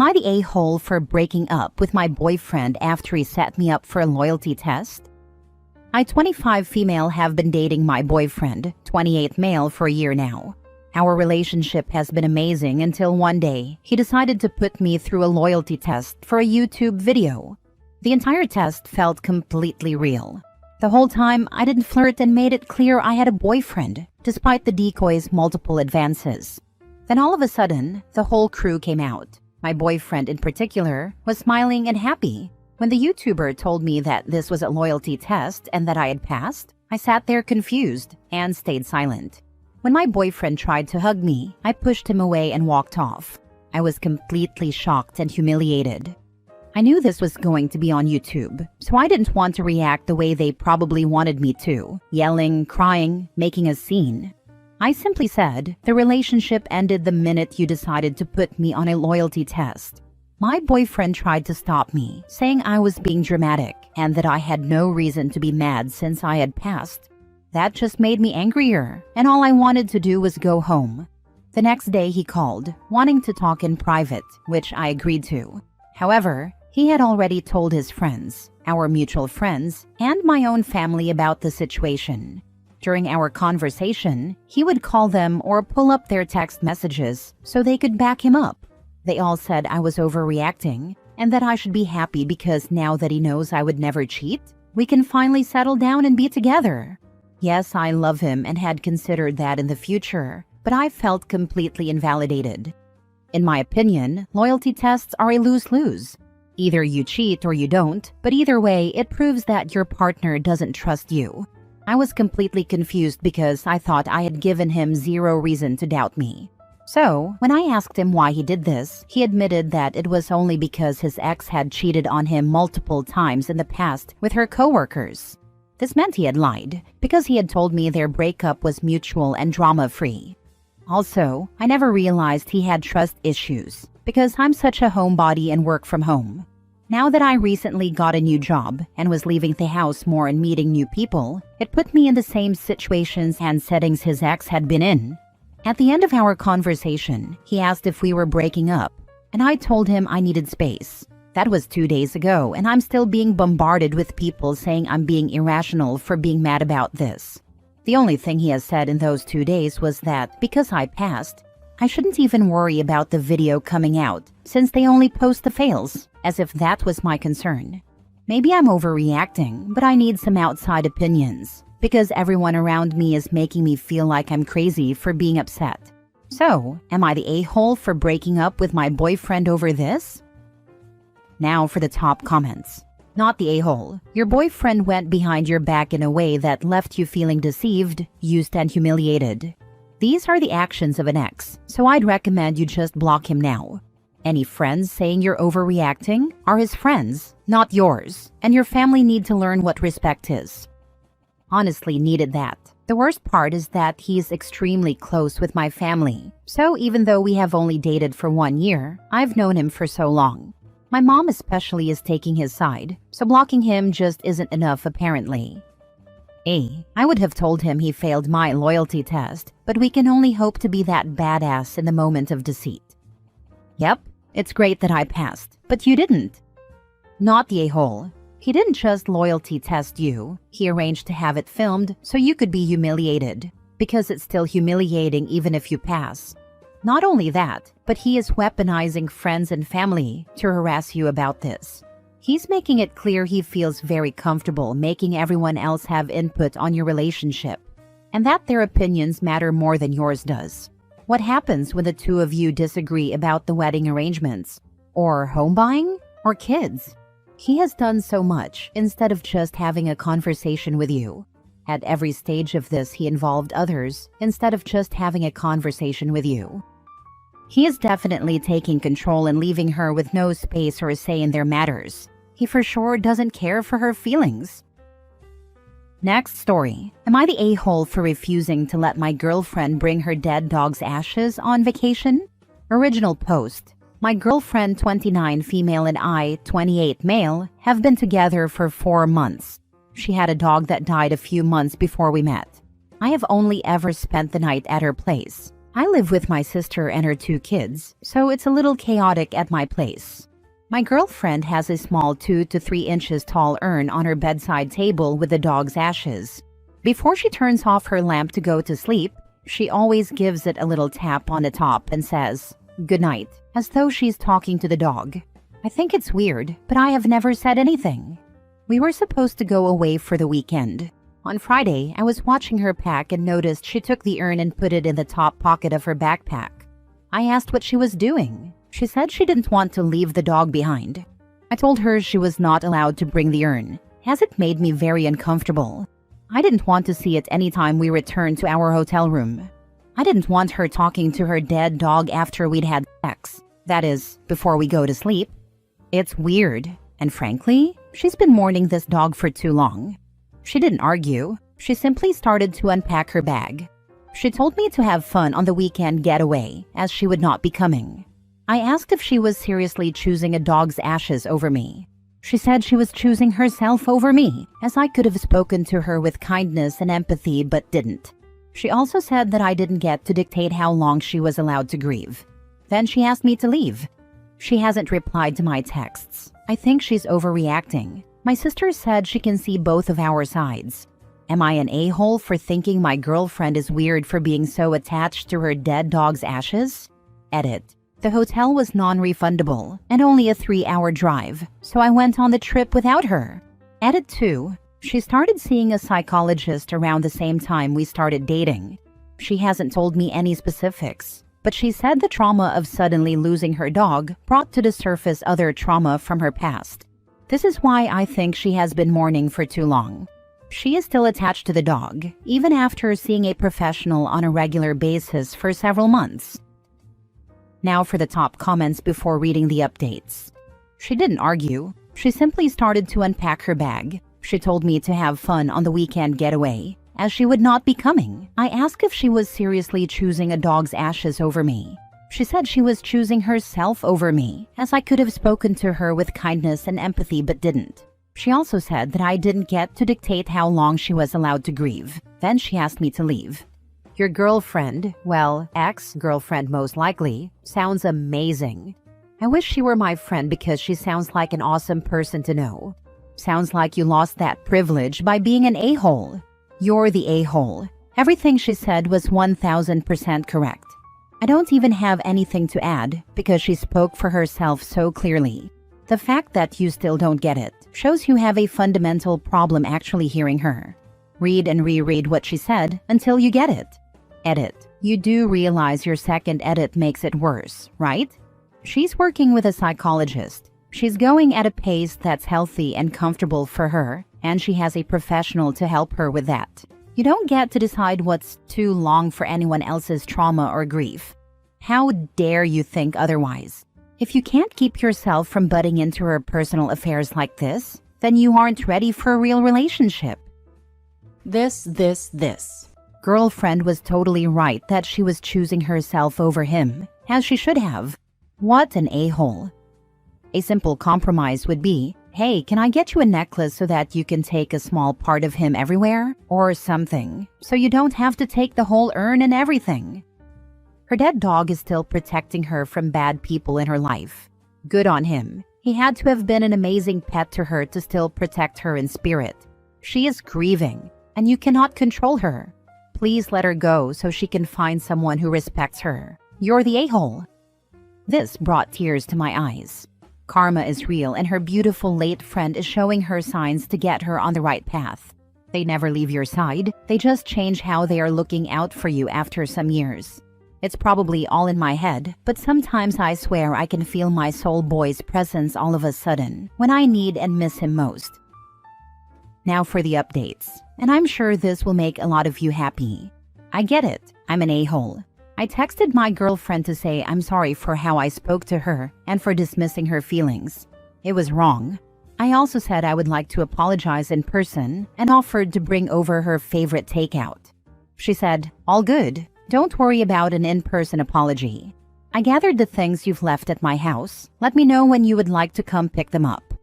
Am I the a-hole for breaking up with my boyfriend after he set me up for a loyalty test? I, 25 female, have been dating my boyfriend, 28 male, for a year now. Our relationship has been amazing until one day he decided to put me through a loyalty test for a YouTube video. The entire test felt completely real. The whole time, I didn't flirt and made it clear I had a boyfriend, despite the decoy's multiple advances. Then all of a sudden, the whole crew came out. My boyfriend in particular was smiling and happy. When the YouTuber told me that this was a loyalty test and that I had passed, I sat there confused and stayed silent. When my boyfriend tried to hug me, I pushed him away and walked off. I was completely shocked and humiliated. I knew this was going to be on YouTube, so I didn't want to react the way they probably wanted me to, yelling, crying, making a scene. I simply said, the relationship ended the minute you decided to put me on a loyalty test. My boyfriend tried to stop me, saying I was being dramatic and that I had no reason to be mad since I had passed. That just made me angrier, and all I wanted to do was go home. The next day he called, wanting to talk in private, which I agreed to. However, he had already told his friends, our mutual friends, and my own family about the situation. During our conversation, he would call them or pull up their text messages so they could back him up. They all said I was overreacting and that I should be happy because now that he knows I would never cheat, we can finally settle down and be together. Yes, I love him and had considered that in the future, but I felt completely invalidated. In my opinion, loyalty tests are a lose-lose. Either you cheat or you don't, but either way, it proves that your partner doesn't trust you. I was completely confused because I thought I had given him zero reason to doubt me. So, when I asked him why he did this, he admitted that it was only because his ex had cheated on him multiple times in the past with her coworkers. This meant he had lied, because he had told me their breakup was mutual and drama-free. Also, I never realized he had trust issues, because I'm such a homebody and work from home. Now that I recently got a new job and was leaving the house more and meeting new people, it put me in the same situations and settings his ex had been in. At the end of our conversation, he asked if we were breaking up, and I told him I needed space. That was 2 days ago, and I'm still being bombarded with people saying I'm being irrational for being mad about this. The only thing he has said in those 2 days was that, because I passed, I shouldn't even worry about the video coming out, since they only post the fails, as if that was my concern. Maybe I'm overreacting, but I need some outside opinions, because everyone around me is making me feel like I'm crazy for being upset. So, am I the a-hole for breaking up with my boyfriend over this? Now for the top comments. Not the a-hole. Your boyfriend went behind your back in a way that left you feeling deceived, used, and humiliated. These are the actions of an ex, so I'd recommend you just block him now. Any friends saying you're overreacting are his friends, not yours, and your family need to learn what respect is. Honestly, needed that. The worst part is that he's extremely close with my family, so even though we have only dated for 1 year, I've known him for so long. My mom especially is taking his side, so blocking him just isn't enough apparently. I would have told him he failed my loyalty test, but we can only hope to be that badass in the moment of deceit. Yep, it's great that I passed, but you didn't. Not the a-hole. He didn't just loyalty test you, he arranged to have it filmed so you could be humiliated, because it's still humiliating even if you pass. Not only that, but he is weaponizing friends and family to harass you about this. He's making it clear he feels very comfortable making everyone else have input on your relationship, and that their opinions matter more than yours does. What happens when the two of you disagree about the wedding arrangements, or home buying, or kids? He has done so much instead of just having a conversation with you. At every stage of this, he involved others instead of just having a conversation with you. He is definitely taking control and leaving her with no space or a say in their matters. He for sure doesn't care for her feelings. Next story. Am I the a-hole for refusing to let my girlfriend bring her dead dog's ashes on vacation? Original post. My girlfriend, 29 female, and I, 28 male, have been together for 4 months. She had a dog that died a few months before we met. I have only ever spent the night at her place. I live with my sister and her 2 kids, so it's a little chaotic at my place. My girlfriend has a small 2 to 3 inches tall urn on her bedside table with the dog's ashes. Before she turns off her lamp to go to sleep, she always gives it a little tap on the top and says, "Good night," as though she's talking to the dog. I think it's weird, but I have never said anything. We were supposed to go away for the weekend. On Friday, I was watching her pack and noticed she took the urn and put it in the top pocket of her backpack. I asked what she was doing. She said she didn't want to leave the dog behind. I told her she was not allowed to bring the urn, as it made me very uncomfortable. I didn't want to see it anytime we returned to our hotel room. I didn't want her talking to her dead dog after we'd had sex. That is, before we go to sleep. It's weird, and frankly, she's been mourning this dog for too long. She didn't argue. She simply started to unpack her bag. She told me to have fun on the weekend getaway, as she would not be coming. I asked if she was seriously choosing a dog's ashes over me. She said she was choosing herself over me, as I could have spoken to her with kindness and empathy but didn't. She also said that I didn't get to dictate how long she was allowed to grieve. Then she asked me to leave. She hasn't replied to my texts. I think she's overreacting. My sister said she can see both of our sides. Am I an a-hole for thinking my girlfriend is weird for being so attached to her dead dog's ashes? Edit. The hotel was non-refundable and only a 3-hour drive, so I went on the trip without her. Edit 2. She started seeing a psychologist around the same time we started dating. She hasn't told me any specifics, but she said the trauma of suddenly losing her dog brought to the surface other trauma from her past. This is why I think she has been mourning for too long. She is still attached to the dog, even after seeing a professional on a regular basis for several months. Now for the top comments before reading the updates. She didn't argue. She simply started to unpack her bag. She told me to have fun on the weekend getaway, as she would not be coming. I asked if she was seriously choosing a dog's ashes over me. She said she was choosing herself over me, as I could have spoken to her with kindness and empathy but didn't. She also said that I didn't get to dictate how long she was allowed to grieve. Then she asked me to leave. Your girlfriend, well, ex-girlfriend most likely, sounds amazing. I wish she were my friend because she sounds like an awesome person to know. Sounds like you lost that privilege by being an a-hole. You're the a-hole. Everything she said was 1000% correct. I don't even have anything to add because she spoke for herself so clearly. The fact that you still don't get it shows you have a fundamental problem actually hearing her. Read and reread what she said until you get it. Edit. You do realize your second edit makes it worse, right? She's working with a psychologist. She's going at a pace that's healthy and comfortable for her, and she has a professional to help her with that. You don't get to decide what's too long for anyone else's trauma or grief. How dare you think otherwise? If you can't keep yourself from butting into her personal affairs like this, then you aren't ready for a real relationship. This. Girlfriend was totally right that she was choosing herself over him, as she should have. What an a-hole. A simple compromise would be, hey, can I get you a necklace so that you can take a small part of him everywhere? Or something, so you don't have to take the whole urn and everything. Her dead dog is still protecting her from bad people in her life. Good on him. He had to have been an amazing pet to her to still protect her in spirit. She is grieving, and you cannot control her. Please let her go so she can find someone who respects her. You're the a-hole. This brought tears to my eyes. Karma is real, and her beautiful late friend is showing her signs to get her on the right path. They never leave your side. They just change how they are looking out for you after some years. It's probably all in my head, but sometimes I swear I can feel my soul boy's presence all of a sudden when I need and miss him most. Now for the updates, and I'm sure this will make a lot of you happy. I get it. I'm an a-hole. I texted my girlfriend to say I'm sorry for how I spoke to her and for dismissing her feelings. It was wrong. I also said I would like to apologize in person and offered to bring over her favorite takeout. She said, all good. Don't worry about an in-person apology. I gathered the things you've left at my house. Let me know when you would like to come pick them up.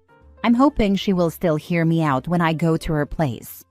I'm hoping she will still hear me out when I go to her place.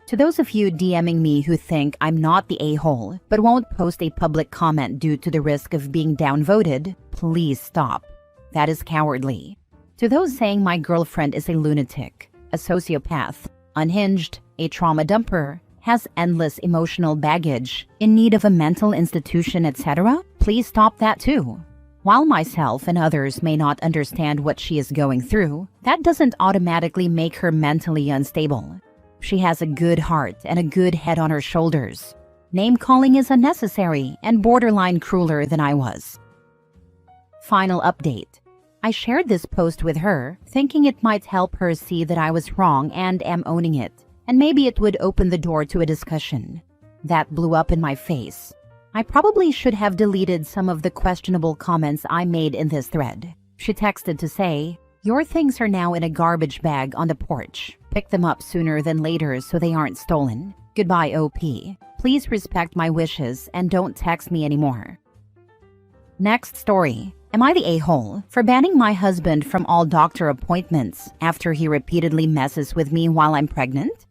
To those of you DMing me who think I'm not the a-hole but won't post a public comment due to the risk of being downvoted, please stop. That is cowardly. To those saying my girlfriend is a lunatic, a sociopath, unhinged, a trauma dumper, has endless emotional baggage, in need of a mental institution, etc., please stop that too. While myself and others may not understand what she is going through, that doesn't automatically make her mentally unstable. She has a good heart and a good head on her shoulders. Name-calling is unnecessary and borderline crueler than I was. Final update. I shared this post with her, thinking it might help her see that I was wrong and am owning it, and maybe it would open the door to a discussion. That blew up in my face. I probably should have deleted some of the questionable comments I made in this thread. She texted to say, "Your things are now in a garbage bag on the porch. Pick them up sooner than later so they aren't stolen. Goodbye, OP. Please respect my wishes and don't text me anymore." Next story. Am I the a-hole for banning my husband from all doctor appointments after he repeatedly messes with me while I'm pregnant?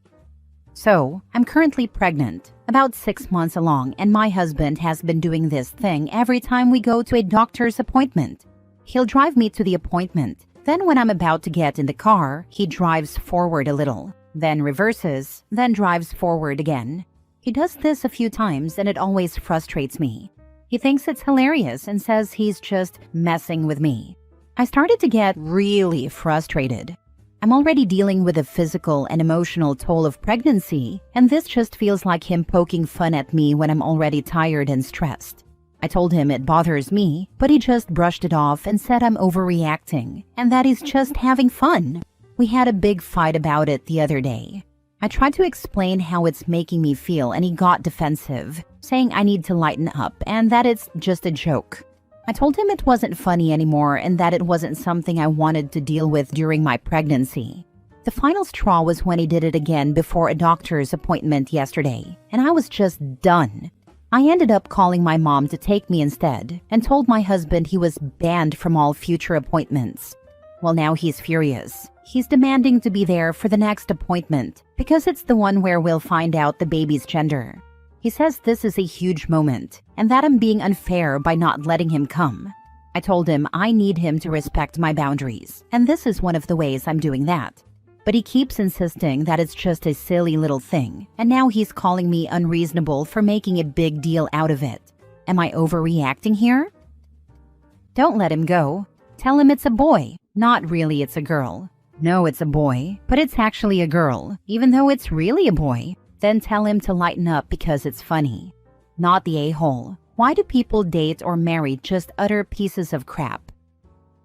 So, I'm currently pregnant, about 6 months along, and my husband has been doing this thing every time we go to a doctor's appointment. He'll drive me to the appointment. Then when I'm about to get in the car, he drives forward a little, then reverses, then drives forward again. He does this a few times and it always frustrates me. He thinks it's hilarious and says he's just messing with me. I started to get really frustrated. I'm already dealing with the physical and emotional toll of pregnancy, and this just feels like him poking fun at me when I'm already tired and stressed. I told him it bothers me, but he just brushed it off and said I'm overreacting and that he's just having fun. We had a big fight about it the other day. I tried to explain how it's making me feel and he got defensive, saying I need to lighten up and that it's just a joke. I told him it wasn't funny anymore and that it wasn't something I wanted to deal with during my pregnancy. The final straw was when he did it again before a doctor's appointment yesterday, and I was just done. I ended up calling my mom to take me instead and told my husband he was banned from all future appointments. Well, now he's furious. He's demanding to be there for the next appointment because it's the one where we'll find out the baby's gender. He says this is a huge moment and that I'm being unfair by not letting him come. I told him I need him to respect my boundaries, and this is one of the ways I'm doing that. But he keeps insisting that it's just a silly little thing, and now he's calling me unreasonable for making a big deal out of it. Am I overreacting here? Don't let him go. Tell him it's a boy. Not really, it's a girl. No, it's a boy, but it's actually a girl, even though it's really a boy. Then tell him to lighten up because it's funny. Not the a-hole. Why do people date or marry just utter pieces of crap?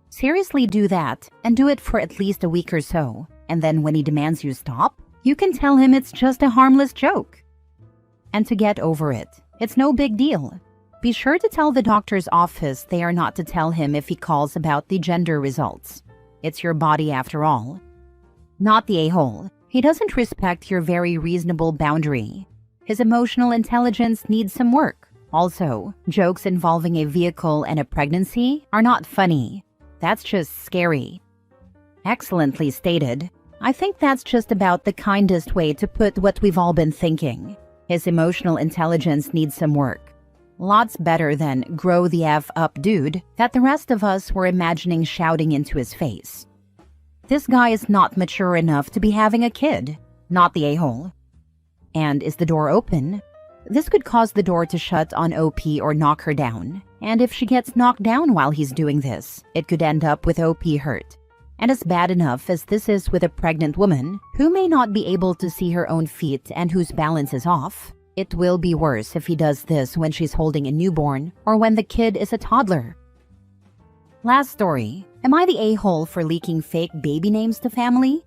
Seriously do that, and do it for at least a week or so. And then when he demands you stop, you can tell him it's just a harmless joke. And to get over it, it's no big deal. Be sure to tell the doctor's office they are not to tell him if he calls about the gender results. It's your body after all. Not the a-hole. He doesn't respect your very reasonable boundary. His emotional intelligence needs some work. Also, jokes involving a vehicle and a pregnancy are not funny. That's just scary. Excellently stated. I think that's just about the kindest way to put what we've all been thinking. His emotional intelligence needs some work. Lots better than "grow the F up, dude" that the rest of us were imagining shouting into his face. This guy is not mature enough to be having a kid. Not the a-hole. And is the door open? This could cause the door to shut on OP or knock her down. And if she gets knocked down while he's doing this, it could end up with OP hurt. And as bad enough as this is with a pregnant woman who may not be able to see her own feet and whose balance is off, it will be worse if he does this when she's holding a newborn or when the kid is a toddler. Last story. Am I the a-hole for leaking fake baby names to family?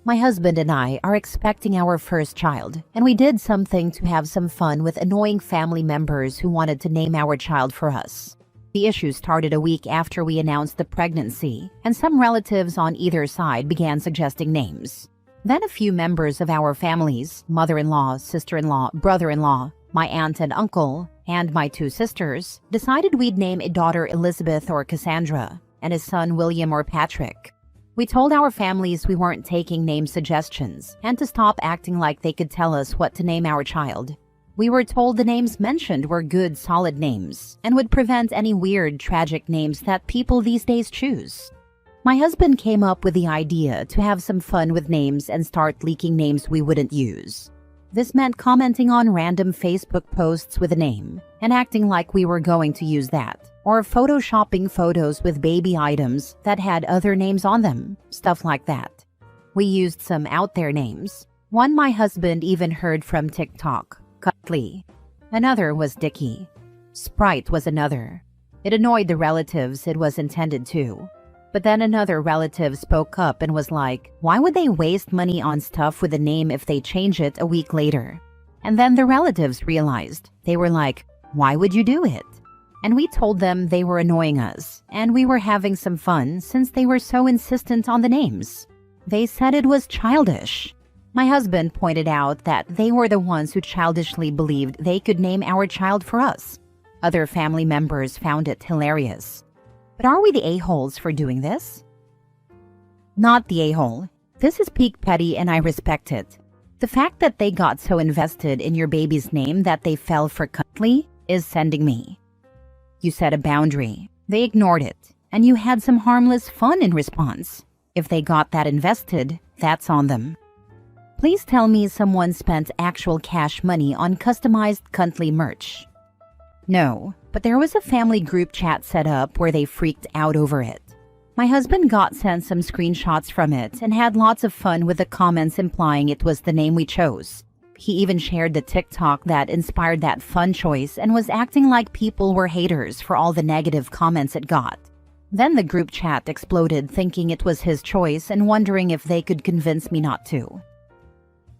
My husband and I are expecting our first child, and we did something to have some fun with annoying family members who wanted to name our child for us. The issue started a week after we announced the pregnancy, and some relatives on either side began suggesting names. Then a few members of our families, mother-in-law, sister-in-law, brother-in-law, my aunt and uncle, and my 2 sisters, decided we'd name a daughter Elizabeth or Cassandra, and a son William or Patrick. We told our families we weren't taking name suggestions and to stop acting like they could tell us what to name our child. We were told the names mentioned were good, solid names and would prevent any weird, tragic names that people these days choose. My husband came up with the idea to have some fun with names and start leaking names we wouldn't use. This meant commenting on random Facebook posts with a name and acting like we were going to use that, or photoshopping photos with baby items that had other names on them, stuff like that. We used some out there names. One my husband even heard from TikTok, Cutley. Another was Dicky. Sprite was another. It annoyed the relatives it was intended to. But then another relative spoke up and was like, why would they waste money on stuff with a name if they change it a week later? And then the relatives realized. They were like, why would you do it? And we told them they were annoying us, and we were having some fun since they were so insistent on the names. They said it was childish. My husband pointed out that they were the ones who childishly believed they could name our child for us. Other family members found it hilarious. But are we the a-holes for doing this? Not the a-hole. This is peak petty and I respect it. The fact that they got so invested in your baby's name that they fell for Cutley is sending me. You set a boundary. They ignored it. And you had some harmless fun in response. If they got that invested, that's on them. Please tell me someone spent actual cash money on customized Cutley merch. No, but there was a family group chat set up where they freaked out over it. My husband got sent some screenshots from it and had lots of fun with the comments implying it was the name we chose. He even shared the TikTok that inspired that fun choice and was acting like people were haters for all the negative comments it got. Then the group chat exploded thinking it was his choice and wondering if they could convince me not to.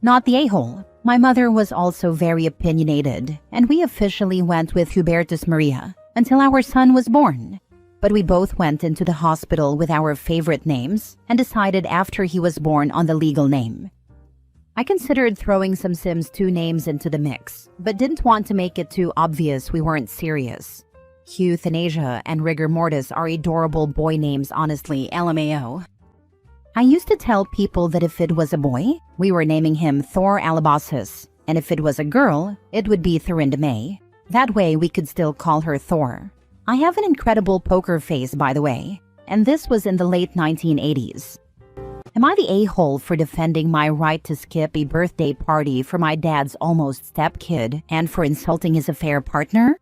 Not the a-hole. My mother was also very opinionated, and we officially went with Hubertus Maria until our son was born. But we both went into the hospital with our favorite names and decided after he was born on the legal name. I considered throwing some Sims 2 names into the mix, but didn't want to make it too obvious we weren't serious. Euthanasia and Rigor Mortis are adorable boy names, honestly, LMAO. I used to tell people that if it was a boy, we were naming him Thor Alabasis, and if it was a girl, it would be Thorinda May. That way we could still call her Thor. I have an incredible poker face, by the way, and this was in the late 1980s. Am I the a-hole for defending my right to skip a birthday party for my dad's almost stepkid and for insulting his affair partner?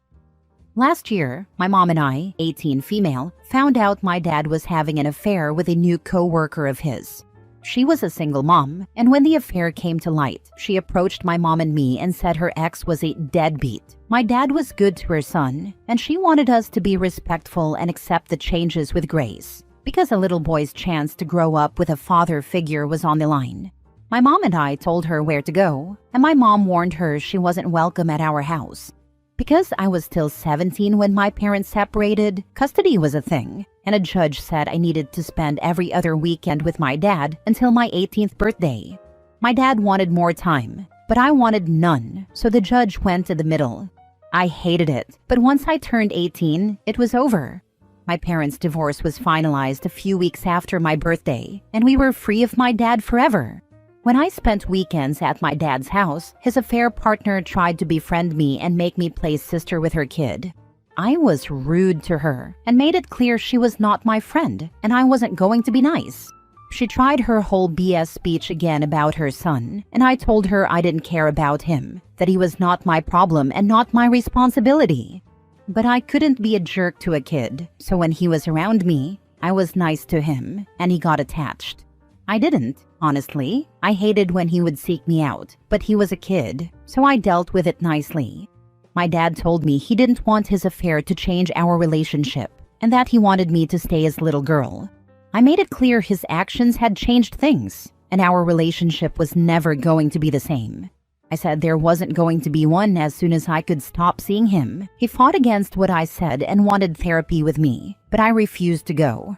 Last year, my mom and I, 18 female, found out my dad was having an affair with a new co-worker of his. She was a single mom, and when the affair came to light, she approached my mom and me and said her ex was a deadbeat. My dad was good to her son, and she wanted us to be respectful and accept the changes with grace, because a little boy's chance to grow up with a father figure was on the line. My mom and I told her where to go, and my mom warned her she wasn't welcome at our house. Because I was still 17 when my parents separated, custody was a thing, and a judge said I needed to spend every other weekend with my dad until my 18th birthday. My dad wanted more time, but I wanted none, so the judge went to the middle. I hated it, but once I turned 18, it was over. My parents' divorce was finalized a few weeks after my birthday, and we were free of my dad forever. When I spent weekends at my dad's house, his affair partner tried to befriend me and make me play sister with her kid. I was rude to her and made it clear she was not my friend and I wasn't going to be nice. She tried her whole BS speech again about her son, and I told her I didn't care about him, that he was not my problem and not my responsibility. But I couldn't be a jerk to a kid, so when he was around me, I was nice to him and he got attached. I didn't. Honestly, I hated when he would seek me out, but he was a kid, so I dealt with it nicely. My dad told me he didn't want his affair to change our relationship, and that he wanted me to stay as little girl. I made it clear his actions had changed things, and our relationship was never going to be the same. I said there wasn't going to be one as soon as I could stop seeing him. He fought against what I said and wanted therapy with me, but I refused to go.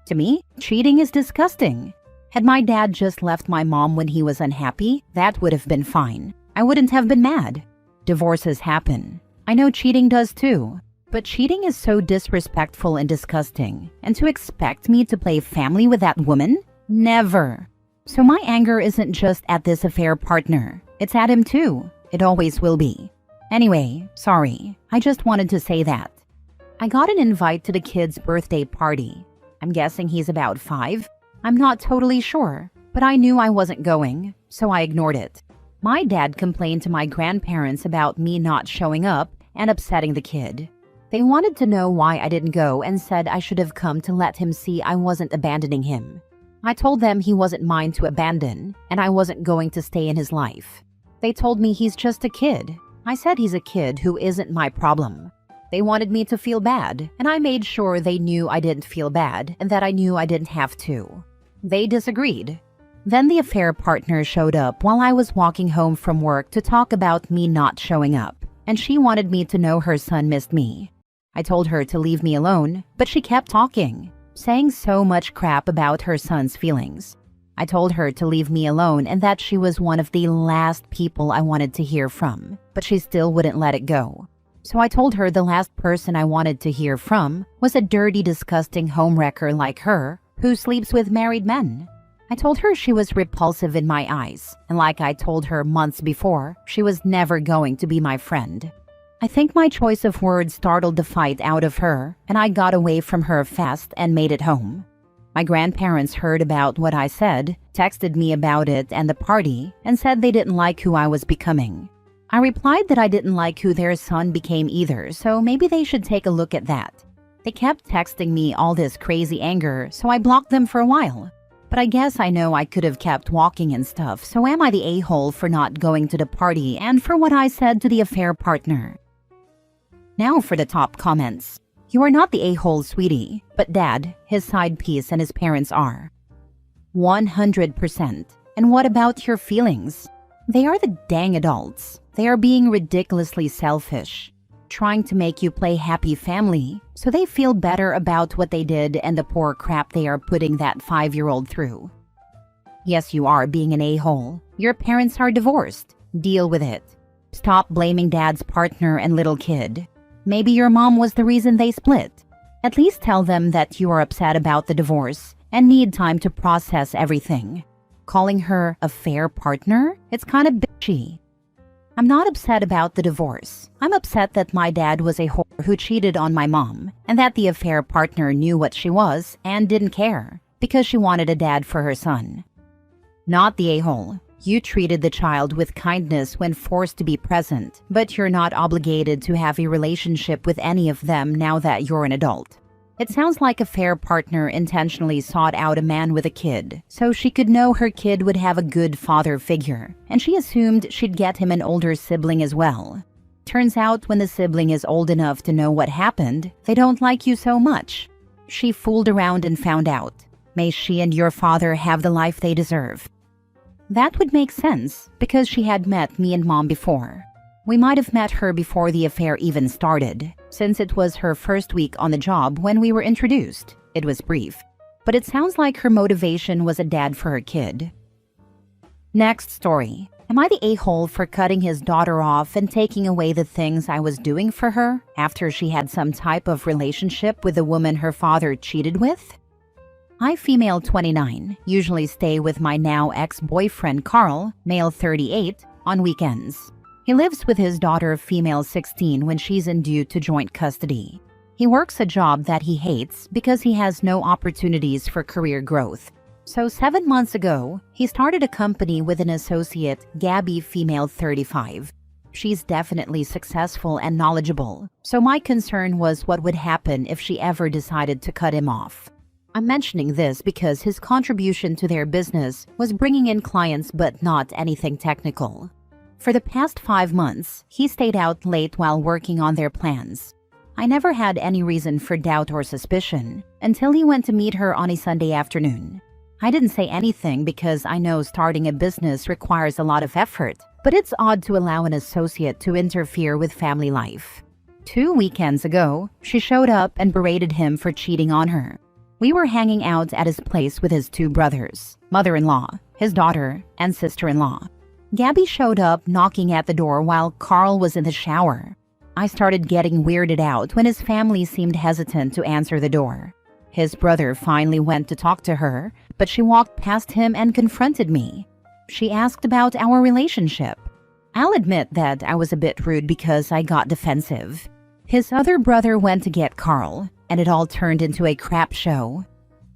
To me, cheating is disgusting. Had my dad just left my mom when he was unhappy, that would have been fine. I wouldn't have been mad. Divorces happen. I know cheating does too. But cheating is so disrespectful and disgusting, and to expect me to play family with that woman? Never. So my anger isn't just at this affair partner, it's at him too. It always will be. Anyway, sorry, I just wanted to say that. I got an invite to the kid's birthday party. I'm guessing he's about 5. I'm not totally sure, but I knew I wasn't going, so I ignored it. My dad complained to my grandparents about me not showing up and upsetting the kid. They wanted to know why I didn't go and said I should have come to let him see I wasn't abandoning him. I told them he wasn't mine to abandon, and I wasn't going to stay in his life. They told me he's just a kid. I said he's a kid who isn't my problem. They wanted me to feel bad, and I made sure they knew I didn't feel bad and that I knew I didn't have to. They disagreed. Then the affair partner showed up while I was walking home from work to talk about me not showing up, and she wanted me to know her son missed me. I told her to leave me alone, but she kept talking, saying so much crap about her son's feelings. I told her to leave me alone and that she was one of the last people I wanted to hear from, but she still wouldn't let it go. So I told her the last person I wanted to hear from was a dirty, disgusting homewrecker like her who sleeps with married men. I told her she was repulsive in my eyes, and like I told her months before, she was never going to be my friend. I think my choice of words startled the fight out of her, and I got away from her fast and made it home. My grandparents heard about what I said, texted me about it and the party, and said they didn't like who I was becoming. I replied that I didn't like who their son became either, so maybe they should take a look at that. They kept texting me all this crazy anger, so I blocked them for a while. But I guess I know I could have kept walking and stuff, so am I the a-hole for not going to the party and for what I said to the affair partner? Now for the top comments. You are not the a-hole, sweetie, but dad, his side piece, and his parents are. 100%. And what about your feelings? They are the dang adults. They are being ridiculously selfish, trying to make you play happy family so they feel better about what they did and the poor crap they are putting that 5-year-old through. Yes, you are being an a-hole. Your parents are divorced. Deal with it. Stop blaming dad's partner and little kid. Maybe your mom was the reason they split. At least tell them that you are upset about the divorce and need time to process everything. Calling her a fair partner? It's kind of bitchy. I'm not upset about the divorce. I'm upset that my dad was a whore who cheated on my mom, and that the affair partner knew what she was and didn't care because she wanted a dad for her son. Not the a-hole. You treated the child with kindness when forced to be present, but you're not obligated to have a relationship with any of them now that you're an adult. It sounds like a fair partner intentionally sought out a man with a kid, so she could know her kid would have a good father figure, and she assumed she'd get him an older sibling as well. Turns out when the sibling is old enough to know what happened, they don't like you so much. She fooled around and found out. May she and your father have the life they deserve. That would make sense, because she had met me and mom before. We might have met her before the affair even started, since it was her first week on the job when we were introduced. It was brief, but it sounds like her motivation was a dad for her kid. Next story. Am I the a-hole for cutting his daughter off and taking away the things I was doing for her after she had some type of relationship with the woman her father cheated with? I, female 29, usually stay with my now ex-boyfriend Carl, male 38, on weekends. He lives with his daughter, female 16, when she's in due to joint custody. He works a job that he hates because he has no opportunities for career growth. So 7 months ago, he started a company with an associate, Gabby, female 35. She's definitely successful and knowledgeable, so my concern was what would happen if she ever decided to cut him off. I'm mentioning this because his contribution to their business was bringing in clients but not anything technical. For the past 5 months, he stayed out late while working on their plans. I never had any reason for doubt or suspicion until he went to meet her on a Sunday afternoon. I didn't say anything because I know starting a business requires a lot of effort, but it's odd to allow an associate to interfere with family life. 2 weekends ago, she showed up and berated him for cheating on her. We were hanging out at his place with his 2 brothers, mother-in-law, his daughter, and sister-in-law. Gabby showed up knocking at the door while Carl was in the shower. I started getting weirded out when his family seemed hesitant to answer the door. His brother finally went to talk to her, but she walked past him and confronted me. She asked about our relationship. I'll admit that I was a bit rude because I got defensive. His other brother went to get Carl, and it all turned into a crap show.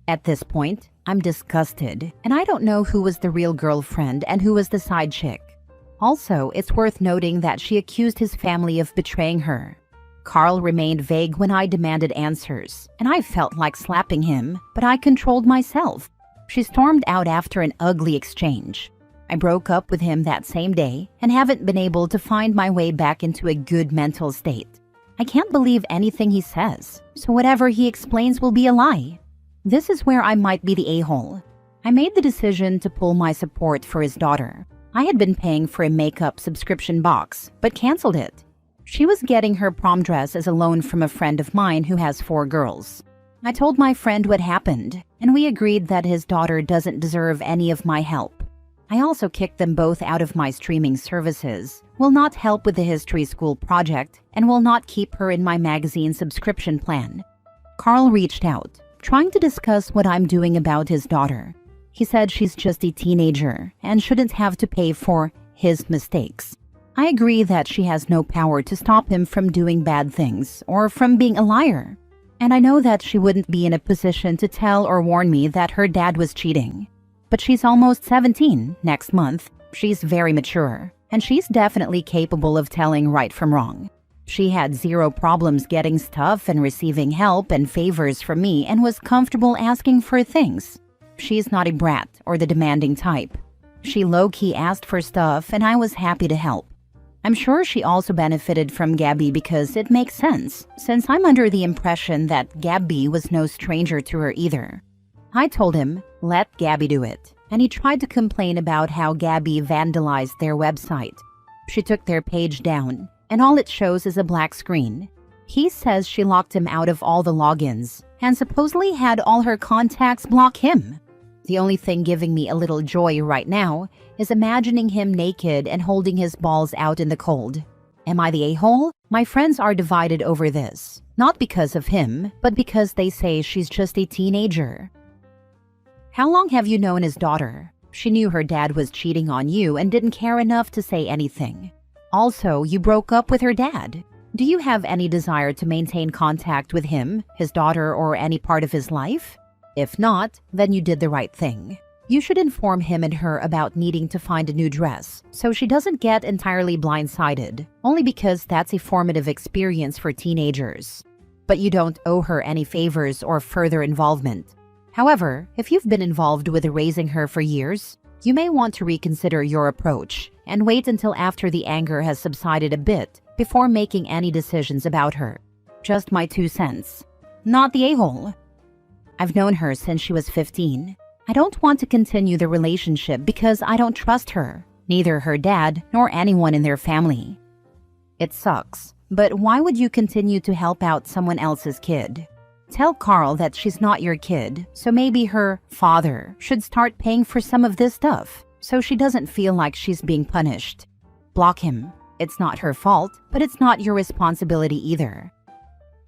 At this point, I'm disgusted, and I don't know who was the real girlfriend and who was the side chick. Also, it's worth noting that she accused his family of betraying her. Carl remained vague when I demanded answers, and I felt like slapping him, but I controlled myself. She stormed out after an ugly exchange. I broke up with him that same day and haven't been able to find my way back into a good mental state. I can't believe anything he says, so whatever he explains will be a lie. This is where I might be the a-hole. I made the decision to pull my support for his daughter. I had been paying for a makeup subscription box, but canceled it. She was getting her prom dress as a loan from a friend of mine who has 4 girls. I told my friend what happened, and we agreed that his daughter doesn't deserve any of my help. I also kicked them both out of my streaming services, will not help with the history school project, and will not keep her in my magazine subscription plan. Carl reached out, trying to discuss what I'm doing about his daughter. He said she's just a teenager and shouldn't have to pay for his mistakes. I agree that she has no power to stop him from doing bad things or from being a liar. And I know that she wouldn't be in a position to tell or warn me that her dad was cheating. But she's almost 17 next month. She's very mature, and she's definitely capable of telling right from wrong. She had 0 problems getting stuff and receiving help and favors from me and was comfortable asking for things. She's not a brat or the demanding type. She low-key asked for stuff and I was happy to help. I'm sure she also benefited from Gabby because it makes sense, since I'm under the impression that Gabby was no stranger to her either. I told him, let Gabby do it, and he tried to complain about how Gabby vandalized their website. She took their page down, and all it shows is a black screen. He says she locked him out of all the logins, and supposedly had all her contacts block him. The only thing giving me a little joy right now is imagining him naked and holding his balls out in the cold. Am I the a-hole? My friends are divided over this, not because of him, but because they say she's just a teenager. How long have you known his daughter? She knew her dad was cheating on you and didn't care enough to say anything. Also, you broke up with her dad. Do you have any desire to maintain contact with him, his daughter, or any part of his life? If not, then you did the right thing. You should inform him and her about needing to find a new dress, so she doesn't get entirely blindsided, only because that's a formative experience for teenagers. But you don't owe her any favors or further involvement. However, if you've been involved with raising her for years, you may want to reconsider your approach and wait until after the anger has subsided a bit before making any decisions about her. Just my 2 cents. Not the a-hole. I've known her since she was 15. I don't want to continue the relationship because I don't trust her, neither her dad nor anyone in their family. It sucks, but why would you continue to help out someone else's kid? Tell Carl that she's not your kid, so maybe her father should start paying for some of this stuff, so she doesn't feel like she's being punished. Block him. It's not her fault, but it's not your responsibility either.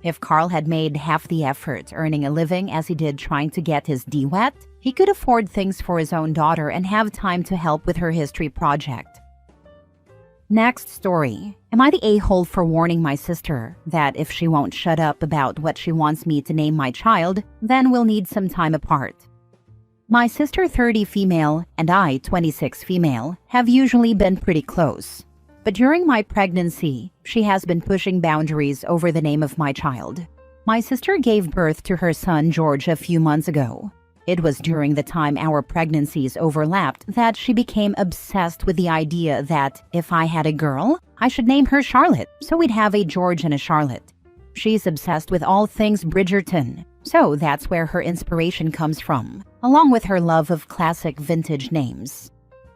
If Carl had made half the effort earning a living as he did trying to get his D wet, he could afford things for his own daughter and have time to help with her history project. Next story. Am I the a-hole for warning my sister that if she won't shut up about what she wants me to name my child, then we'll need some time apart? My sister, 30 female, and I, 26 female, have usually been pretty close. But during my pregnancy, she has been pushing boundaries over the name of my child. My sister gave birth to her son George a few months ago. It was during the time our pregnancies overlapped that she became obsessed with the idea that if I had a girl, I should name her Charlotte, so we'd have a George and a Charlotte. She's obsessed with all things Bridgerton, so that's where her inspiration comes from, along with her love of classic vintage names.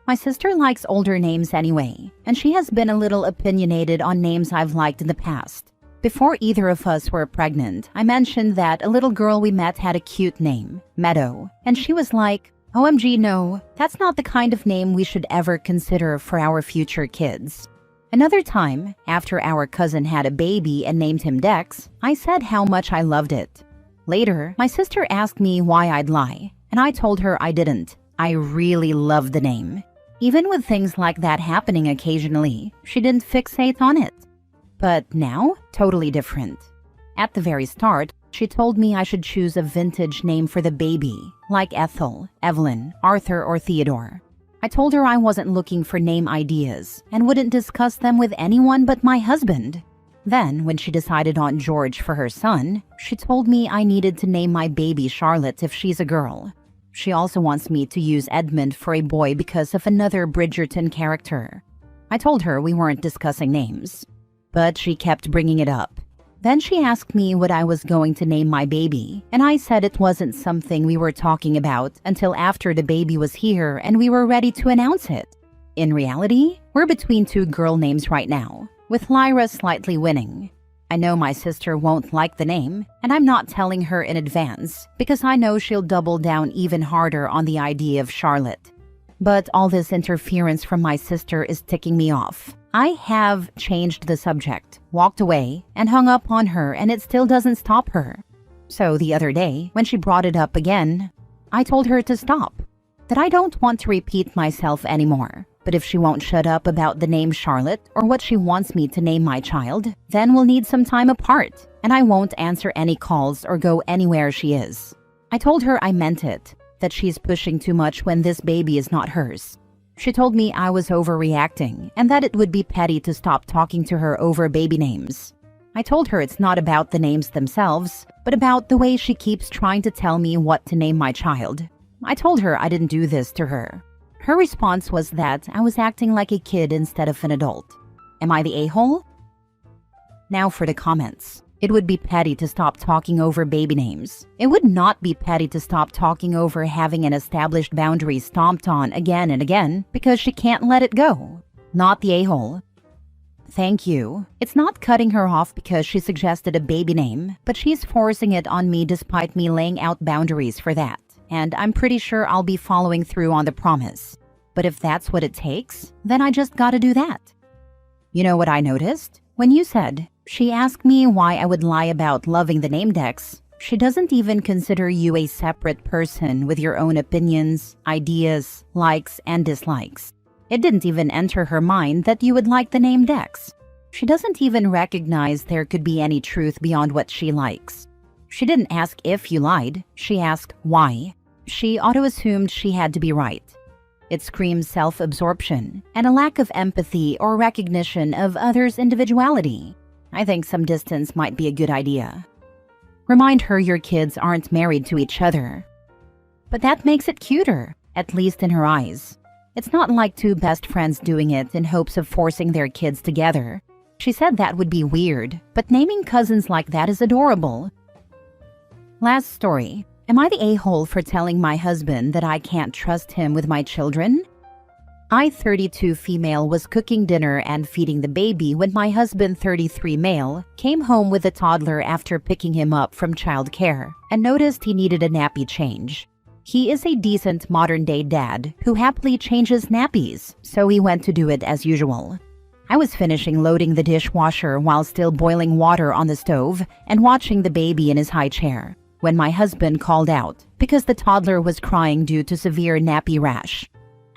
My sister likes older names anyway, and she has been a little opinionated on names I've liked in the past. Before either of us were pregnant, I mentioned that a little girl we met had a cute name, Meadow, and she was like, OMG no, that's not the kind of name we should ever consider for our future kids. Another time, after our cousin had a baby and named him Dex, I said how much I loved it. Later, my sister asked me why I'd lie, and I told her I didn't. I really loved the name. Even with things like that happening occasionally, she didn't fixate on it. But now, totally different. At the very start, she told me I should choose a vintage name for the baby, like Ethel, Evelyn, Arthur, or Theodore. I told her I wasn't looking for name ideas and wouldn't discuss them with anyone but my husband. Then, when she decided on George for her son, she told me I needed to name my baby Charlotte if she's a girl. She also wants me to use Edmund for a boy because of another Bridgerton character. I told her we weren't discussing names, but she kept bringing it up. Then she asked me what I was going to name my baby, and I said it wasn't something we were talking about until after the baby was here and we were ready to announce it. In reality, we're between two girl names right now, with Lyra slightly winning. I know my sister won't like the name, and I'm not telling her in advance because I know she'll double down even harder on the idea of Charlotte. But all this interference from my sister is ticking me off. I have changed the subject, walked away, and hung up on her, and it still doesn't stop her. So the other day, when she brought it up again, I told her to stop, that I don't want to repeat myself anymore. But if she won't shut up about the name Charlotte or what she wants me to name my child, then we'll need some time apart, and I won't answer any calls or go anywhere she is. I told her I meant it, that she's pushing too much when this baby is not hers. She told me I was overreacting and that it would be petty to stop talking to her over baby names. I told her it's not about the names themselves, but about the way she keeps trying to tell me what to name my child. I told her I didn't do this to her. Her response was that I was acting like a kid instead of an adult. Am I the a-hole? Now for the comments. It would be petty to stop talking over baby names. It would not be petty to stop talking over having an established boundary stomped on again and again because she can't let it go. Not the a-hole. Thank you. It's not cutting her off because she suggested a baby name, but she's forcing it on me despite me laying out boundaries for that. And I'm pretty sure I'll be following through on the promise. But if that's what it takes, then I just gotta do that. You know what I noticed? When you said, she asked me why I would lie about loving the name Dex, she doesn't even consider you a separate person with your own opinions, ideas, likes, and dislikes. It didn't even enter her mind that you would like the name Dex. She doesn't even recognize there could be any truth beyond what she likes. She didn't ask if you lied, she asked why. She auto-assumed she had to be right. It screams self-absorption and a lack of empathy or recognition of others' individuality. I think some distance might be a good idea. Remind her your kids aren't married to each other. But that makes it cuter, at least in her eyes. It's not like two best friends doing it in hopes of forcing their kids together. She said that would be weird, but naming cousins like that is adorable. Last story. Am I the a-hole for telling my husband that I can't trust him with my children? I, 32 female, was cooking dinner and feeding the baby when my husband, 33 male, came home with a toddler after picking him up from childcare and noticed he needed a nappy change. He is a decent modern-day dad who happily changes nappies, so he went to do it as usual. I was finishing loading the dishwasher while still boiling water on the stove and watching the baby in his high chair, when my husband called out because the toddler was crying due to severe nappy rash.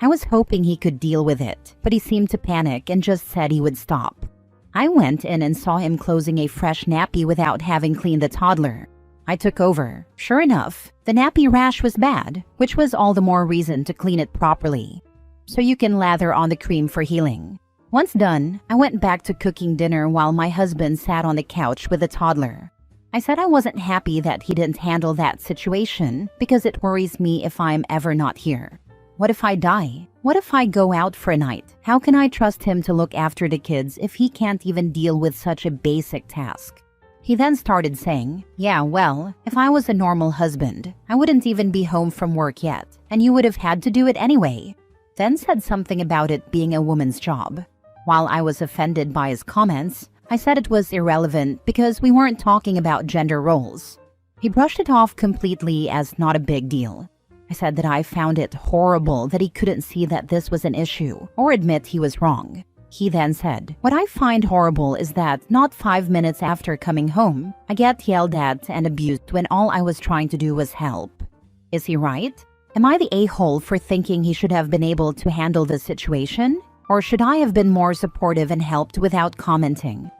I was hoping he could deal with it, but he seemed to panic and just said he would stop. I went in and saw him closing a fresh nappy without having cleaned the toddler. I took over. Sure enough, the nappy rash was bad, which was all the more reason to clean it properly. So you can lather on the cream for healing. Once done, I went back to cooking dinner while my husband sat on the couch with the toddler. I said I wasn't happy that he didn't handle that situation because it worries me if I'm ever not here. What if I die? What if I go out for a night? How can I trust him to look after the kids if he can't even deal with such a basic task? He then started saying, yeah, well, if I was a normal husband, I wouldn't even be home from work yet, and you would have had to do it anyway. Then said something about it being a woman's job. While I was offended by his comments, I said it was irrelevant because we weren't talking about gender roles. He brushed it off completely as not a big deal. I said that I found it horrible that he couldn't see that this was an issue or admit he was wrong. He then said, "What I find horrible is that not 5 minutes after coming home, I get yelled at and abused when all I was trying to do was help." Is he right? Am I the a-hole for thinking he should have been able to handle the situation? Or should I have been more supportive and helped without commenting?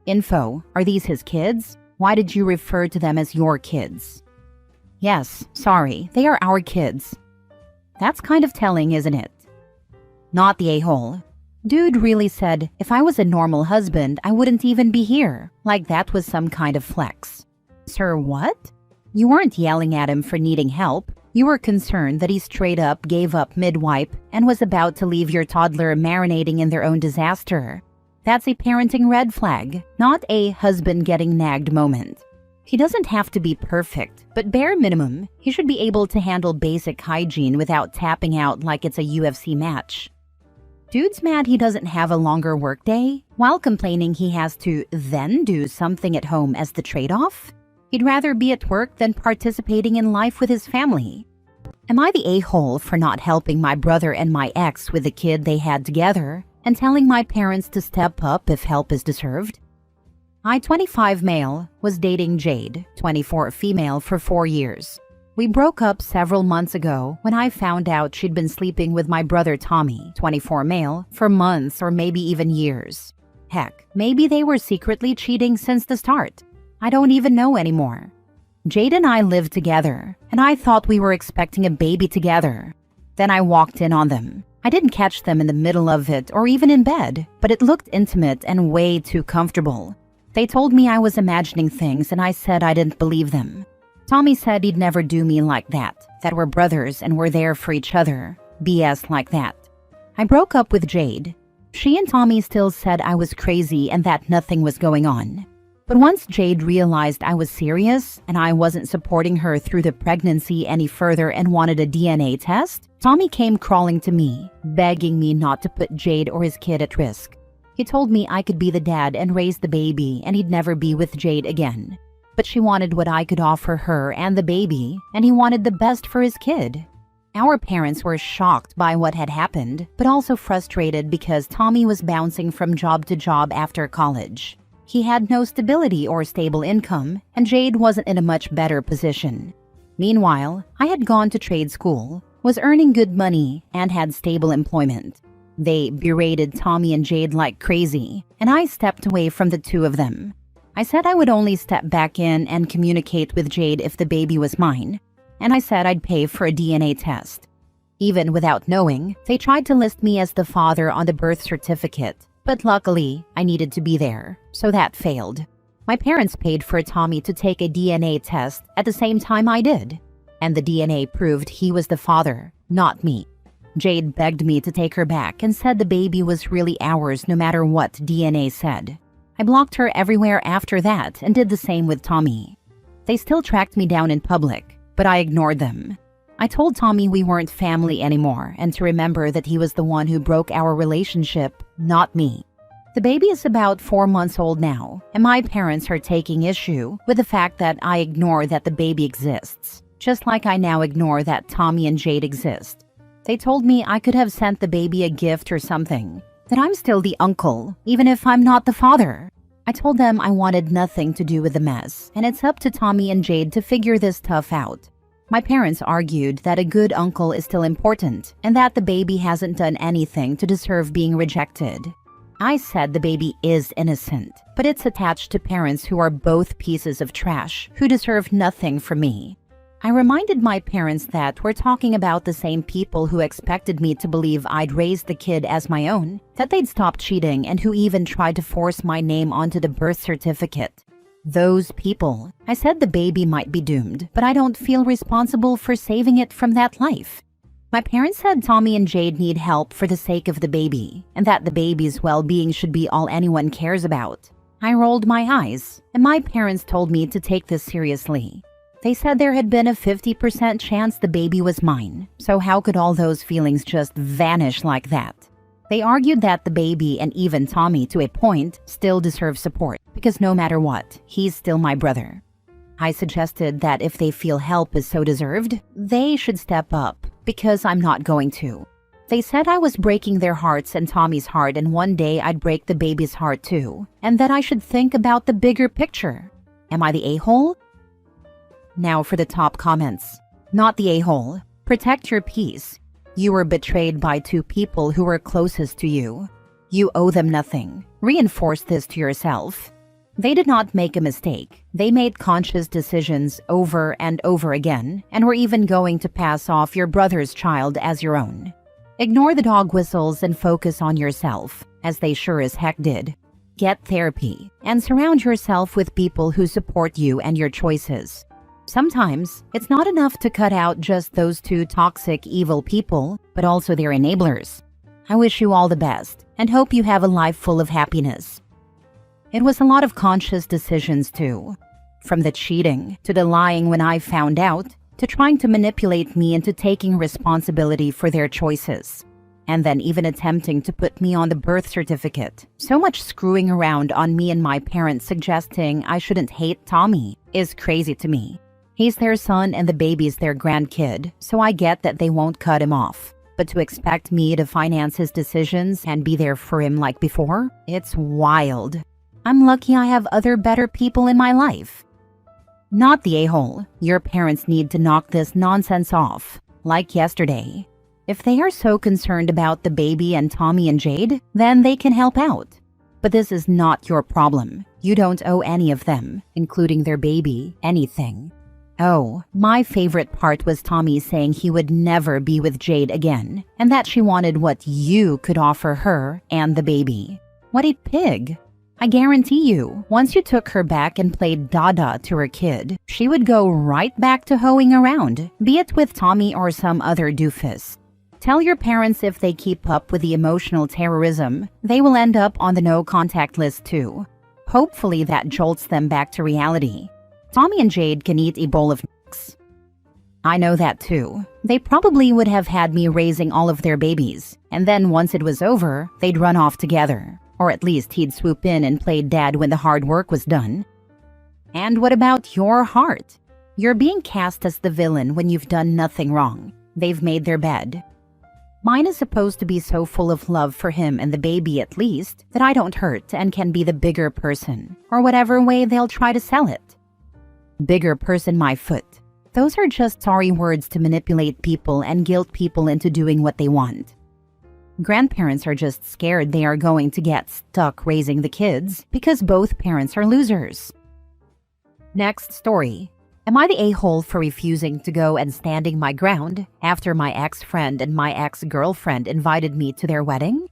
Info: Are these his kids? Why did you refer to them as your kids? Yes, sorry, they are our kids. That's kind of telling, isn't it? Not the a-hole. Dude really said, if I was a normal husband, I wouldn't even be here. Like that was some kind of flex. Sir, what? You weren't yelling at him for needing help. You were concerned that he straight up gave up mid-wipe and was about to leave your toddler marinating in their own disaster. That's a parenting red flag, not a husband getting nagged moment. He doesn't have to be perfect, but bare minimum, he should be able to handle basic hygiene without tapping out like it's a UFC match. Dude's mad he doesn't have a longer workday, while complaining he has to then do something at home as the trade-off? He'd rather be at work than participating in life with his family. Am I the a-hole for not helping my brother and my ex with the kid they had together and telling my parents to step up if help is deserved? I, 25 male, was dating Jade, 24 female, for 4 years. We broke up several months ago when I found out she'd been sleeping with my brother Tommy, 24 male, for months or maybe even years. Heck, maybe they were secretly cheating since the start. I don't even know anymore. Jade and I lived together, and I thought we were expecting a baby together. Then I walked in on them. I didn't catch them in the middle of it or even in bed, but it looked intimate and way too comfortable. They told me I was imagining things and I said I didn't believe them. Tommy said he'd never do me like that we're brothers and we're there for each other. BS like that. I broke up with Jade. She and Tommy still said I was crazy and that nothing was going on. But once Jade realized I was serious and I wasn't supporting her through the pregnancy any further and wanted a DNA test, Tommy came crawling to me, begging me not to put Jade or his kid at risk. He told me I could be the dad and raise the baby and he'd never be with Jade again. But she wanted what I could offer her and the baby, and he wanted the best for his kid. Our parents were shocked by what had happened, but also frustrated because Tommy was bouncing from job to job after college. He had no stability or stable income, and Jade wasn't in a much better position. Meanwhile, I had gone to trade school, was earning good money, and had stable employment. They berated Tommy and Jade like crazy, and I stepped away from the two of them. I said I would only step back in and communicate with Jade if the baby was mine, and I said I'd pay for a DNA test. Even without knowing, they tried to list me as the father on the birth certificate, but luckily, I needed to be there, so that failed. My parents paid for Tommy to take a DNA test at the same time I did, and the DNA proved he was the father, not me. Jade begged me to take her back and said the baby was really ours no matter what DNA said. I blocked her everywhere after that and did the same with Tommy. They still tracked me down in public, but I ignored them. I told Tommy we weren't family anymore and to remember that he was the one who broke our relationship, not me. The baby is about 4 months old now, and my parents are taking issue with the fact that I ignore that the baby exists, just like I now ignore that Tommy and Jade exist. They told me I could have sent the baby a gift or something, that I'm still the uncle, even if I'm not the father. I told them I wanted nothing to do with the mess, and it's up to Tommy and Jade to figure this stuff out. My parents argued that a good uncle is still important, and that the baby hasn't done anything to deserve being rejected. I said the baby is innocent, but it's attached to parents who are both pieces of trash, who deserve nothing from me. I reminded my parents that we're talking about the same people who expected me to believe I'd raise the kid as my own, that they'd stop cheating, and who even tried to force my name onto the birth certificate. Those people. I said the baby might be doomed, but I don't feel responsible for saving it from that life. My parents said Tommy and Jade need help for the sake of the baby, and that the baby's well-being should be all anyone cares about. I rolled my eyes, and my parents told me to take this seriously. They said there had been a 50% chance the baby was mine, so how could all those feelings just vanish like that? They argued that the baby, and even Tommy to a point, still deserve support, because no matter what, he's still my brother. I suggested that if they feel help is so deserved, they should step up, because I'm not going to. They said I was breaking their hearts and Tommy's heart, and one day I'd break the baby's heart too, and that I should think about the bigger picture. Am I the a-hole? Now for the top comments. Not the a-hole. Protect your peace. You were betrayed by two people who were closest to you. You owe them nothing. Reinforce this to yourself. They did not make a mistake. They made conscious decisions over and over again, and were even going to pass off your brother's child as your own. Ignore the dog whistles and focus on yourself, as they sure as heck did. Get therapy, and surround yourself with people who support you and your choices. Sometimes, it's not enough to cut out just those two toxic, evil people, but also their enablers. I wish you all the best, and hope you have a life full of happiness. It was a lot of conscious decisions too. From the cheating, to the lying when I found out, to trying to manipulate me into taking responsibility for their choices. And then even attempting to put me on the birth certificate. So much screwing around on me and my parents suggesting I shouldn't hate Tommy is crazy to me. He's their son and the baby's their grandkid, so I get that they won't cut him off. But to expect me to finance his decisions and be there for him like before? It's wild. I'm lucky I have other better people in my life. Not the a-hole. Your parents need to knock this nonsense off, like yesterday. If they are so concerned about the baby and Tommy and Jade, then they can help out. But this is not your problem. You don't owe any of them, including their baby, anything. Oh, my favorite part was Tommy saying he would never be with Jade again, and that she wanted what you could offer her and the baby. What a pig. I guarantee you, once you took her back and played Dada to her kid, she would go right back to hoeing around, be it with Tommy or some other doofus. Tell your parents if they keep up with the emotional terrorism, they will end up on the no-contact list too. Hopefully that jolts them back to reality. Tommy and Jade can eat a bowl of nicks. I know that too. They probably would have had me raising all of their babies, and then once it was over, they'd run off together. Or at least he'd swoop in and play dad when the hard work was done. And what about your heart? You're being cast as the villain when you've done nothing wrong. They've made their bed. Mine is supposed to be so full of love for him and the baby at least, that I don't hurt and can be the bigger person, or whatever way they'll try to sell it. Bigger person my foot. Those are just sorry words to manipulate people and guilt people into doing what they want. Grandparents are just scared they are going to get stuck raising the kids because both parents are losers. Next story. Am I the a-hole for refusing to go and standing my ground after my ex-friend and my ex-girlfriend invited me to their wedding?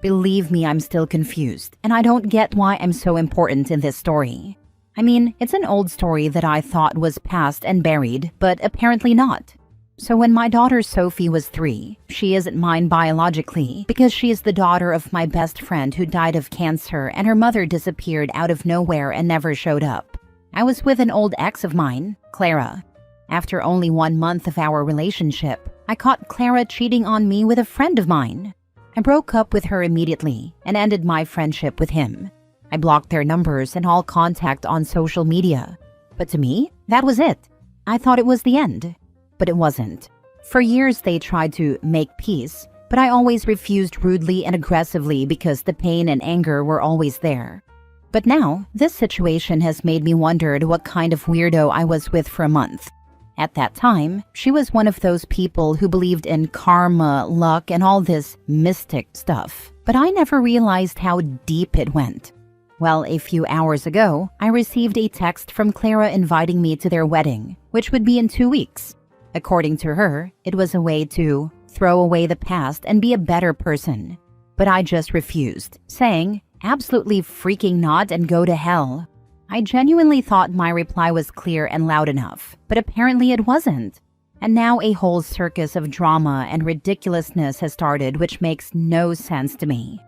Believe me, I'm still confused, and I don't get why I'm so important in this story. I mean, it's an old story that I thought was past and buried, but apparently not. So when my daughter Sophie was 3, she isn't mine biologically because she is the daughter of my best friend who died of cancer and her mother disappeared out of nowhere and never showed up. I was with an old ex of mine, Clara. After only 1 month of our relationship, I caught Clara cheating on me with a friend of mine. I broke up with her immediately and ended my friendship with him. I blocked their numbers and all contact on social media. But to me, that was it. I thought it was the end. But it wasn't. For years they tried to make peace, but I always refused rudely and aggressively because the pain and anger were always there. But now, this situation has made me wonder what kind of weirdo I was with for a month. At that time, she was one of those people who believed in karma, luck, and all this mystic stuff. But I never realized how deep it went. Well, a few hours ago, I received a text from Clara inviting me to their wedding, which would be in 2 weeks. According to her, it was a way to throw away the past and be a better person. But I just refused, saying, absolutely freaking not and go to hell. I genuinely thought my reply was clear and loud enough, but apparently it wasn't. And now a whole circus of drama and ridiculousness has started, which makes no sense to me.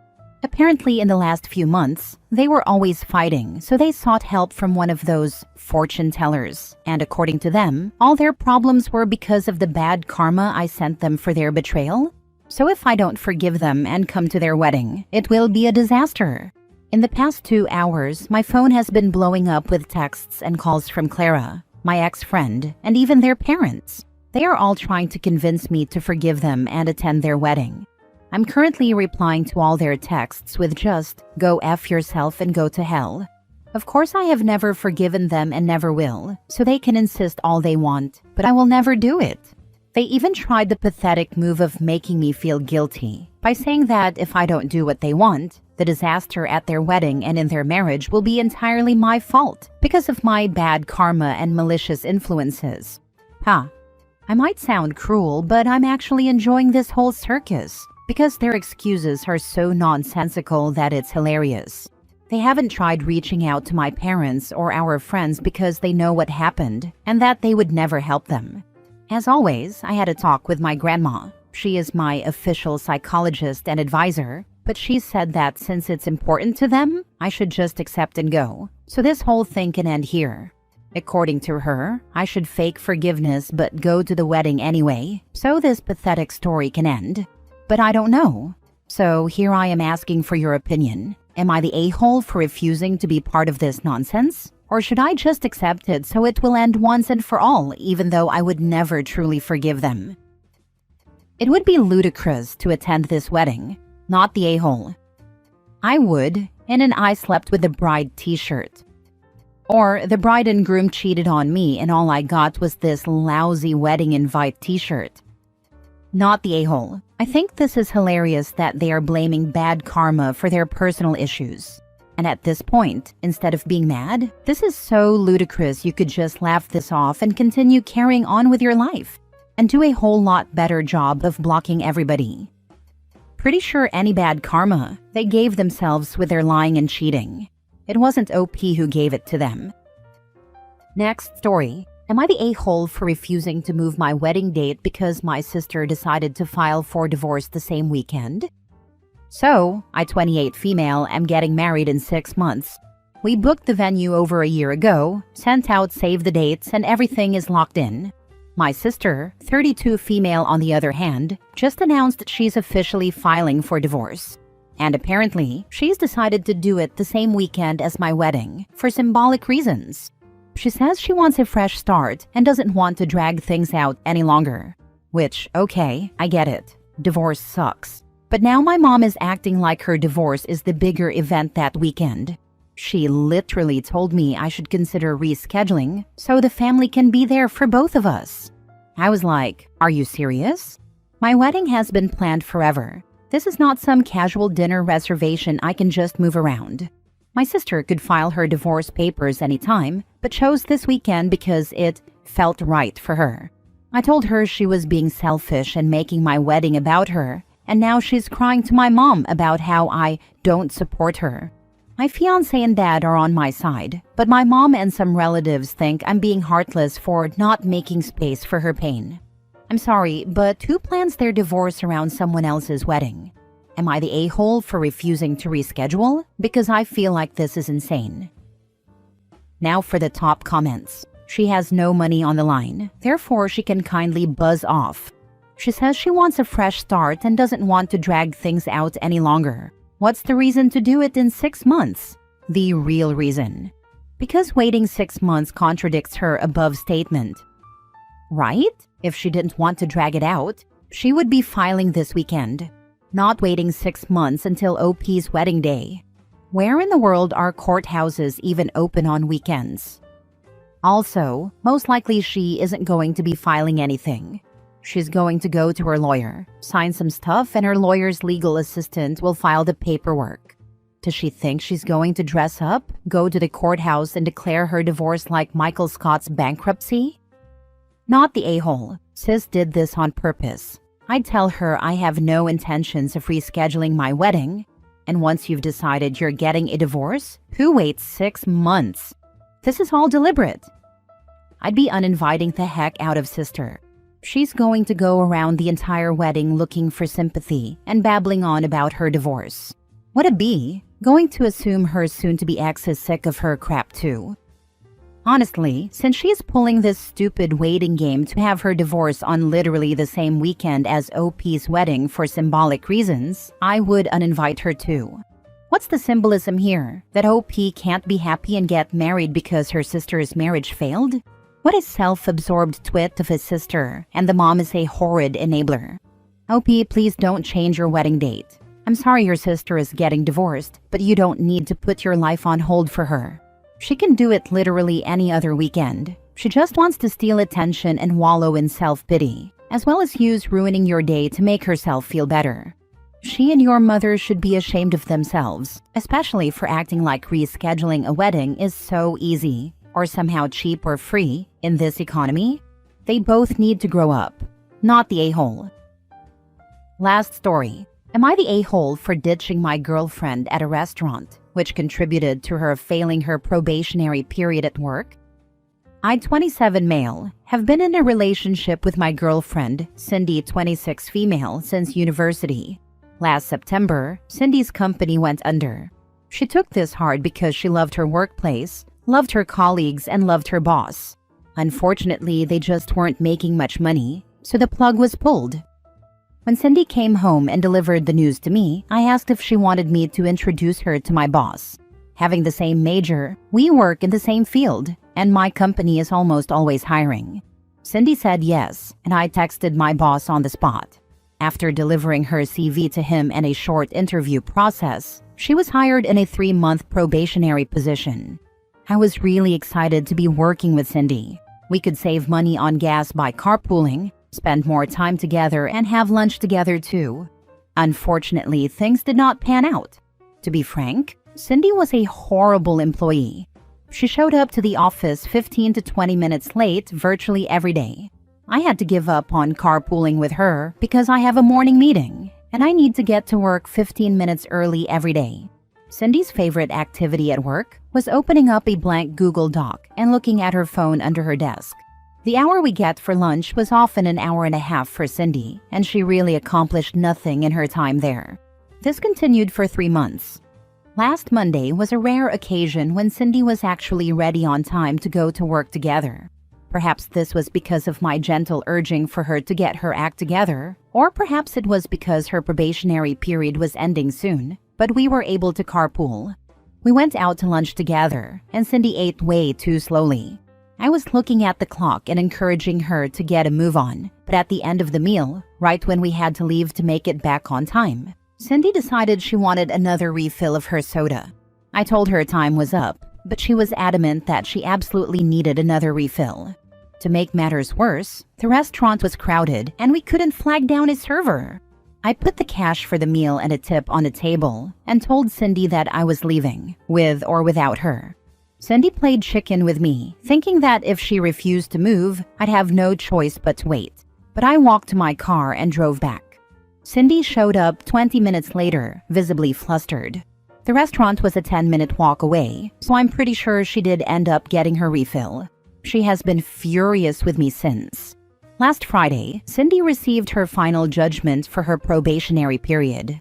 Apparently, in the last few months, they were always fighting, so they sought help from one of those fortune tellers. And according to them, all their problems were because of the bad karma I sent them for their betrayal. So if I don't forgive them and come to their wedding, it will be a disaster. In the past 2 hours, my phone has been blowing up with texts and calls from Clara, my ex-friend, and even their parents. They are all trying to convince me to forgive them and attend their wedding. I'm currently replying to all their texts with just, "Go F yourself and go to hell." Of course, I have never forgiven them and never will, so they can insist all they want, but I will never do it. They even tried the pathetic move of making me feel guilty by saying that if I don't do what they want, the disaster at their wedding and in their marriage will be entirely my fault because of my bad karma and malicious influences. I might sound cruel, but I'm actually enjoying this whole circus because their excuses are so nonsensical that it's hilarious. They haven't tried reaching out to my parents or our friends because they know what happened and that they would never help them. As always, I had a talk with my grandma. She is my official psychologist and advisor, but she said that since it's important to them, I should just accept and go. So this whole thing can end here. According to her, I should fake forgiveness but go to the wedding anyway, so this pathetic story can end. But I don't know. So here I am asking for your opinion. Am I the a-hole for refusing to be part of this nonsense? Or should I just accept it so it will end once and for all, even though I would never truly forgive them? It would be ludicrous to attend this wedding, not the a-hole. I would, in an I slept with the bride t-shirt. Or the bride and groom cheated on me and all I got was this lousy wedding invite t-shirt. Not the a-hole. I think this is hilarious that they are blaming bad karma for their personal issues. And at this point, instead of being mad, this is so ludicrous you could just laugh this off and continue carrying on with your life and do a whole lot better job of blocking everybody. Pretty sure any bad karma they gave themselves with their lying and cheating. It wasn't OP who gave it to them. Next story. Am I the a-hole for refusing to move my wedding date because my sister decided to file for divorce the same weekend? So, I, 28 female, am getting married in 6 months. We booked the venue over a year ago, sent out save the dates, and everything is locked in. My sister, 32 female on the other hand, just announced she's officially filing for divorce. And apparently, she's decided to do it the same weekend as my wedding, for symbolic reasons. She says she wants a fresh start and doesn't want to drag things out any longer. Which, okay, I get it. Divorce sucks. But now my mom is acting like her divorce is the bigger event that weekend. She literally told me I should consider rescheduling so the family can be there for both of us. I was like, are you serious? My wedding has been planned forever. This is not some casual dinner reservation I can just move around. My sister could file her divorce papers anytime, but chose this weekend because it felt right for her. I told her she was being selfish and making my wedding about her, and now she's crying to my mom about how I don't support her. My fiancé and dad are on my side, but my mom and some relatives think I'm being heartless for not making space for her pain. I'm sorry, but who plans their divorce around someone else's wedding? Am I the a-hole for refusing to reschedule? Because I feel like this is insane. Now for the top comments. She has no money on the line, therefore she can kindly buzz off. She says she wants a fresh start and doesn't want to drag things out any longer. What's the reason to do it in 6 months? The real reason. Because waiting 6 months contradicts her above statement. Right? If she didn't want to drag it out, she would be filing this weekend, not waiting 6 months until OP's wedding day. Where in the world are courthouses even open on weekends? Also, most likely she isn't going to be filing anything. She's going to go to her lawyer, sign some stuff, and her lawyer's legal assistant will file the paperwork. Does she think she's going to dress up, go to the courthouse, and declare her divorce like Michael Scott's bankruptcy? Not the a-hole. Sis did this on purpose. I'd tell her I have no intentions of rescheduling my wedding. And once you've decided you're getting a divorce, who waits 6 months? This is all deliberate. I'd be uninviting the heck out of sister. She's going to go around the entire wedding looking for sympathy and babbling on about her divorce. What a bee, going to assume her soon-to-be ex is sick of her crap too. Honestly, since she's pulling this stupid waiting game to have her divorce on literally the same weekend as OP's wedding for symbolic reasons, I would uninvite her too. What's the symbolism here? That OP can't be happy and get married because her sister's marriage failed? What a self-absorbed twit of his sister, and the mom is a horrid enabler. OP, please don't change your wedding date. I'm sorry your sister is getting divorced, but you don't need to put your life on hold for her. She can do it literally any other weekend. She just wants to steal attention and wallow in self-pity, as well as use ruining your day to make herself feel better. She and your mother should be ashamed of themselves, especially for acting like rescheduling a wedding is so easy, or somehow cheap or free, in this economy. They both need to grow up, not the a-hole. Last story. Am I the a-hole for ditching my girlfriend at a restaurant, which contributed to her failing her probationary period at work? I, 27 male, have been in a relationship with my girlfriend, Cindy, 26 female, since university. Last September, Cindy's company went under. She took this hard because she loved her workplace, loved her colleagues, and loved her boss. Unfortunately, they just weren't making much money, so the plug was pulled. When Cindy came home and delivered the news to me, I asked if she wanted me to introduce her to my boss. Having the same major, we work in the same field, and my company is almost always hiring. Cindy said yes, and I texted my boss on the spot. After delivering her CV to him and a short interview process, she was hired in a 3-month probationary position. I was really excited to be working with Cindy. We could save money on gas by carpooling, spend more time together, and have lunch together too. Unfortunately, things did not pan out. To be frank, Cindy was a horrible employee. She showed up to the office 15 to 20 minutes late virtually every day. I had to give up on carpooling with her because I have a morning meeting, and I need to get to work 15 minutes early every day. Cindy's favorite activity at work was opening up a blank Google Doc and looking at her phone under her desk. The hour we get for lunch was often an hour and a half for Cindy, and she really accomplished nothing in her time there. This continued for 3 months. Last Monday was a rare occasion when Cindy was actually ready on time to go to work together. Perhaps this was because of my gentle urging for her to get her act together, or perhaps it was because her probationary period was ending soon, but we were able to carpool. We went out to lunch together, and Cindy ate way too slowly. I was looking at the clock and encouraging her to get a move on, but at the end of the meal, right when we had to leave to make it back on time, Cindy decided she wanted another refill of her soda. I told her time was up, but she was adamant that she absolutely needed another refill. To make matters worse, the restaurant was crowded and we couldn't flag down a server. I put the cash for the meal and a tip on the table and told Cindy that I was leaving, with or without her. Cindy played chicken with me, thinking that if she refused to move, I'd have no choice but to wait. But I walked to my car and drove back. Cindy showed up 20 minutes later, visibly flustered. The restaurant was a 10-minute walk away, so I'm pretty sure she did end up getting her refill. She has been furious with me since. Last Friday, Cindy received her final judgment for her probationary period.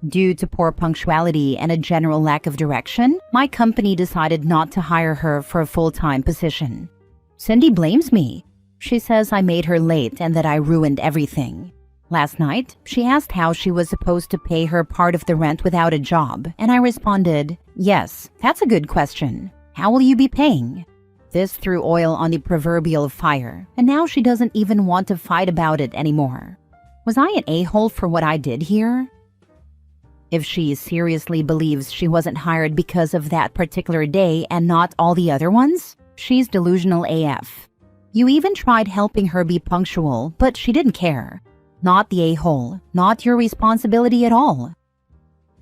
Due to poor punctuality and a general lack of direction, my company decided not to hire her for a full-time position. Cindy blames me. She says I made her late and that I ruined everything. Last night, she asked how she was supposed to pay her part of the rent without a job, and I responded, "Yes, that's a good question. How will you be paying?" This threw oil on the proverbial fire, and now she doesn't even want to fight about it anymore. Was I an a-hole for what I did here? If she seriously believes she wasn't hired because of that particular day and not all the other ones, she's delusional AF. You even tried helping her be punctual, but she didn't care. Not the a-hole, not your responsibility at all.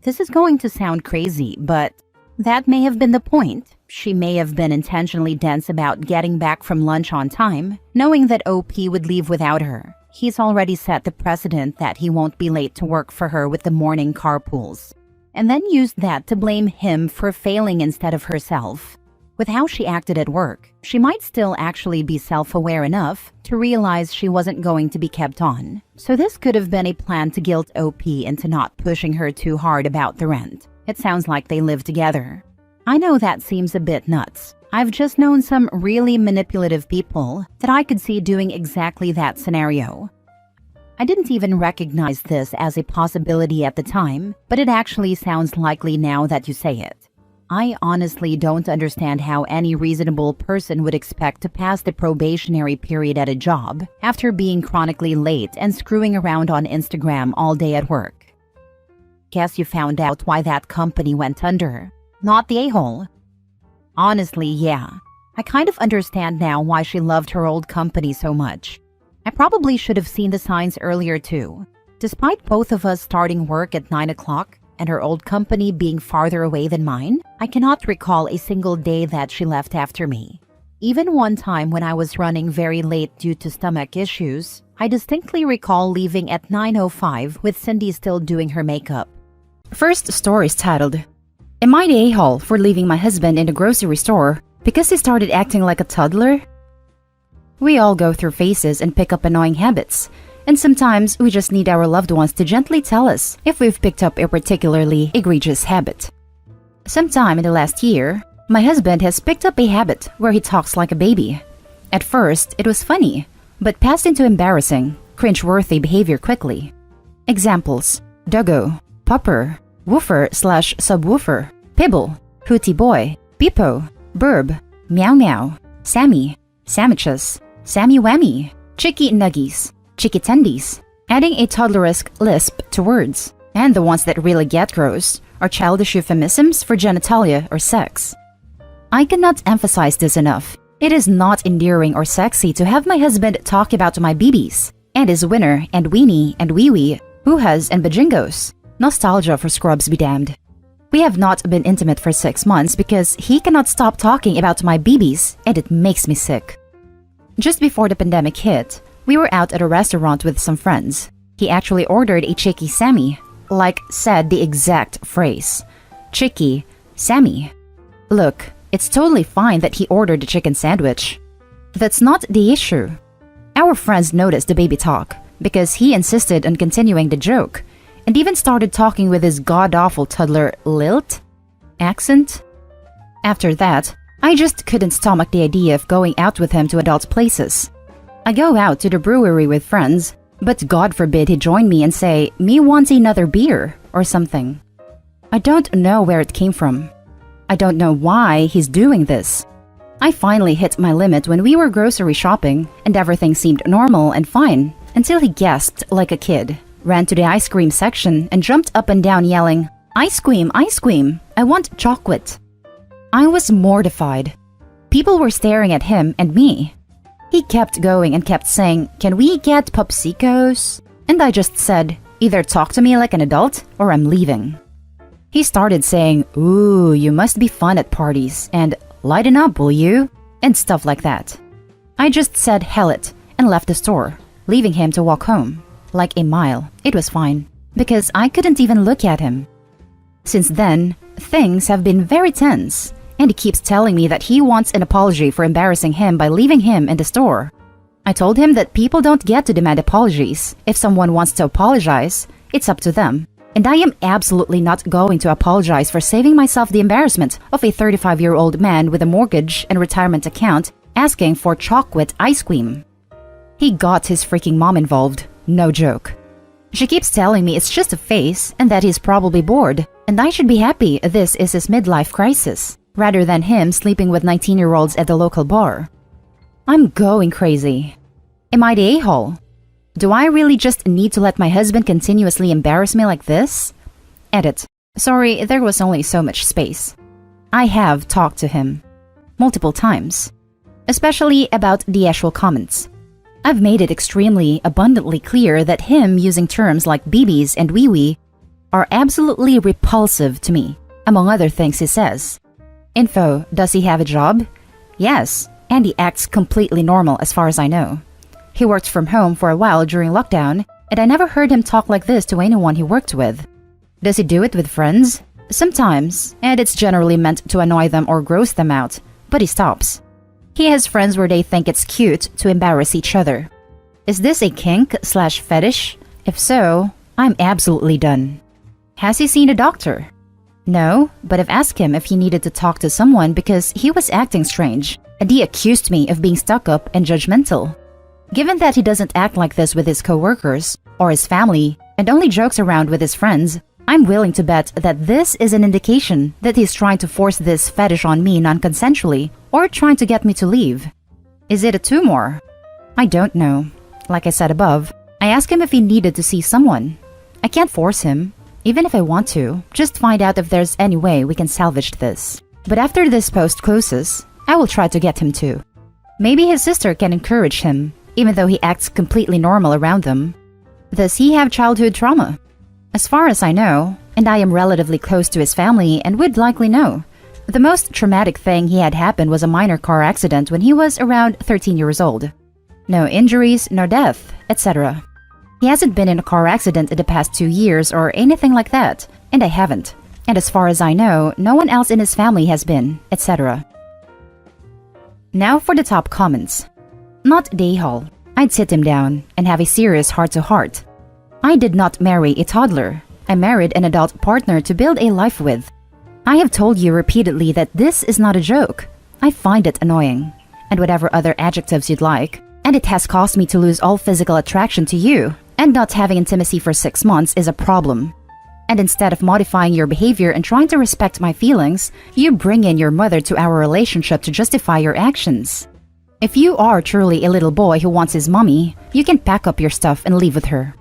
This is going to sound crazy, but that may have been the point. She may have been intentionally dense about getting back from lunch on time, knowing that OP would leave without her. He's already set the precedent that he won't be late to work for her with the morning carpools, and then used that to blame him for failing instead of herself. With how she acted at work, she might still actually be self-aware enough to realize she wasn't going to be kept on. So this could have been a plan to guilt OP into not pushing her too hard about the rent. It sounds like they live together. I know that seems a bit nuts. I've just known some really manipulative people that I could see doing exactly that scenario. I didn't even recognize this as a possibility at the time, but it actually sounds likely now that you say it. I honestly don't understand how any reasonable person would expect to pass the probationary period at a job after being chronically late and screwing around on Instagram all day at work. Guess you found out why that company went under, not the a-hole. Honestly, yeah. I kind of understand now why she loved her old company so much. I probably should have seen the signs earlier too. Despite both of us starting work at 9 o'clock and her old company being farther away than mine, I cannot recall a single day that she left after me. Even one time when I was running very late due to stomach issues, I distinctly recall leaving at 9:05 with Cindy still doing her makeup. First story is titled, "Am I the a-hole for leaving my husband in the grocery store because he started acting like a toddler?" We all go through phases and pick up annoying habits, and sometimes we just need our loved ones to gently tell us if we've picked up a particularly egregious habit. Sometime in the last year, my husband has picked up a habit where he talks like a baby. At first, it was funny, but passed into embarrassing, cringe-worthy behavior quickly. Examples: doggo, pupper, woofer/subwoofer, pibble, hootie boy, peepo, burb, meow meow, Sammy, sandwiches, Sammy whammy, chicky nuggies, chicky tendies, adding a toddleresque lisp to words. And the ones that really get gross are childish euphemisms for genitalia or sex. I cannot emphasize this enough. It is not endearing or sexy to have my husband talk about my BBs, and his winner and weenie and wee-wee, hoo-has and bajingos. Nostalgia for scrubs be damned. We have not been intimate for 6 months because he cannot stop talking about my BBs, and it makes me sick. Just before the pandemic hit, we were out at a restaurant with some friends. He actually ordered a chicky Sammy, said the exact phrase. Chicky, Sammy. Look, it's totally fine that he ordered a chicken sandwich. That's not the issue. Our friends noticed the baby talk because he insisted on continuing the joke and even started talking with his god-awful toddler lilt accent. After that, I just couldn't stomach the idea of going out with him to adult places. I go out to the brewery with friends, but God forbid he join me and say, "Me wants another beer," or something. I don't know where it came from. I don't know why he's doing this. I finally hit my limit when we were grocery shopping, and everything seemed normal and fine, until he gasped like a kid, ran to the ice cream section, and jumped up and down yelling, ice cream, I want chocolate." I was mortified. People were staring at him and me. He kept going and kept saying, "Can we get popsicos?" And I just said, "Either talk to me like an adult or I'm leaving." He started saying, "Ooh, you must be fun at parties," and "Lighten up, will you?" and stuff like that. I just said hell it and left the store, leaving him to walk home. Like a mile. It was fine, because I couldn't even look at him. Since then, things have been very tense, and he keeps telling me that he wants an apology for embarrassing him by leaving him in the store. I told him that people don't get to demand apologies. If someone wants to apologize, it's up to them. And I am absolutely not going to apologize for saving myself the embarrassment of a 35-year-old man with a mortgage and retirement account asking for chocolate ice cream. He got his freaking mom involved. No joke. She keeps telling me it's just a phase and that he's probably bored, and I should be happy this is his midlife crisis, rather than him sleeping with 19-year-olds at the local bar. I'm going crazy. Am I the a-hole? Do I really just need to let my husband continuously embarrass me like this? Edit. Sorry, there was only so much space. I have talked to him. Multiple times. Especially about the actual comments. I've made it extremely abundantly clear that him using terms like BBs and wee-wee are absolutely repulsive to me, among other things he says. Info, does he have a job? Yes, and he acts completely normal as far as I know. He worked from home for a while during lockdown, and I never heard him talk like this to anyone he worked with. Does he do it with friends? Sometimes, and it's generally meant to annoy them or gross them out, but he stops. He has friends where they think it's cute to embarrass each other. Is this a kink/fetish? If so, I'm absolutely done. Has he seen a doctor? No, but I've asked him if he needed to talk to someone because he was acting strange, and he accused me of being stuck up and judgmental. Given that he doesn't act like this with his coworkers or his family and only jokes around with his friends, I'm willing to bet that this is an indication that he's trying to force this fetish on me non-consensually or trying to get me to leave. Is it a tumor? I don't know. Like I said above, I asked him if he needed to see someone. I can't force him, even if I want to, just find out if there's any way we can salvage this. But after this post closes, I will try to get him to. Maybe his sister can encourage him, even though he acts completely normal around them. Does he have childhood trauma? As far as I know, and I am relatively close to his family and would likely know, the most traumatic thing he had happened was a minor car accident when he was around 13 years old. No injuries, no death, etc. He hasn't been in a car accident in the past 2 years or anything like that, and I haven't. And as far as I know, no one else in his family has been, etc. Now for the top comments. Not Dayhall. I'd sit him down and have a serious heart-to-heart. I did not marry a toddler. I married an adult partner to build a life with. I have told you repeatedly that this is not a joke. I find it annoying, and whatever other adjectives you'd like, and it has caused me to lose all physical attraction to you, and not having intimacy for 6 months is a problem. And instead of modifying your behavior and trying to respect my feelings, you bring in your mother to our relationship to justify your actions. If you are truly a little boy who wants his mommy, you can pack up your stuff and leave with her.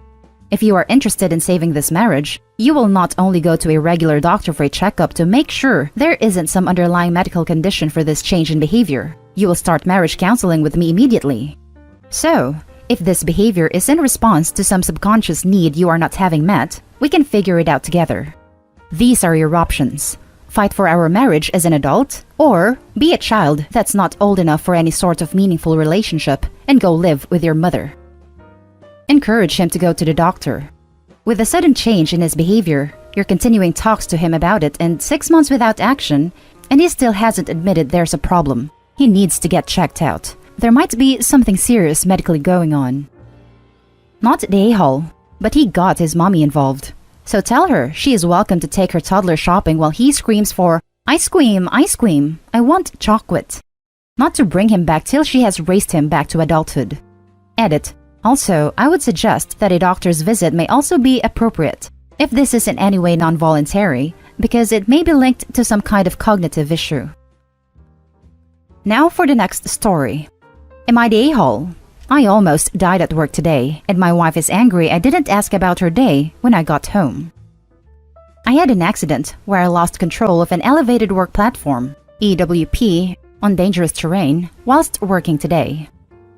If you are interested in saving this marriage, you will not only go to a regular doctor for a checkup to make sure there isn't some underlying medical condition for this change in behavior. You will start marriage counseling with me immediately. So, if this behavior is in response to some subconscious need you are not having met, we can figure it out together. These are your options. Fight for our marriage as an adult, or be a child that's not old enough for any sort of meaningful relationship and go live with your mother. Encourage him to go to the doctor. With a sudden change in his behavior, you're continuing talks to him about it and 6 months without action, and he still hasn't admitted there's a problem. He needs to get checked out. There might be something serious medically going on. Not Dayhall, but he got his mommy involved. So tell her she is welcome to take her toddler shopping while he screams for, "Ice cream, ice cream, I want chocolate." Not to bring him back till she has raised him back to adulthood. Edit. Also, I would suggest that a doctor's visit may also be appropriate, if this is in any way non-voluntary, because it may be linked to some kind of cognitive issue. Now for the next story. Am I the a-hole? I almost died at work today, and my wife is angry I didn't ask about her day when I got home. I had an accident where I lost control of an elevated work platform, EWP, on dangerous terrain, whilst working today.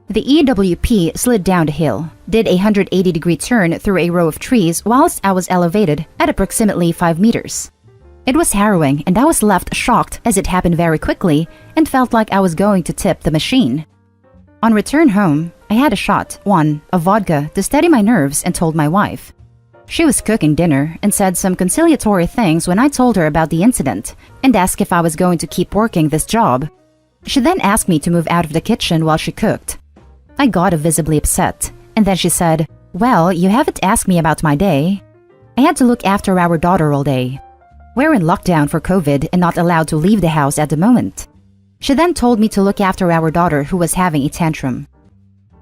The EWP slid down the hill, did a 180-degree turn through a row of trees whilst I was elevated at approximately 5 meters. It was harrowing, and I was left shocked as it happened very quickly and felt like I was going to tip the machine. On return home, I had a shot, of vodka to steady my nerves and told my wife. She was cooking dinner and said some conciliatory things when I told her about the incident and asked if I was going to keep working this job. She then asked me to move out of the kitchen while she cooked. I got visibly upset, and then she said, "Well, you haven't asked me about my day." I had to look after our daughter all day. We're in lockdown for COVID and not allowed to leave the house at the moment. She then told me to look after our daughter who was having a tantrum.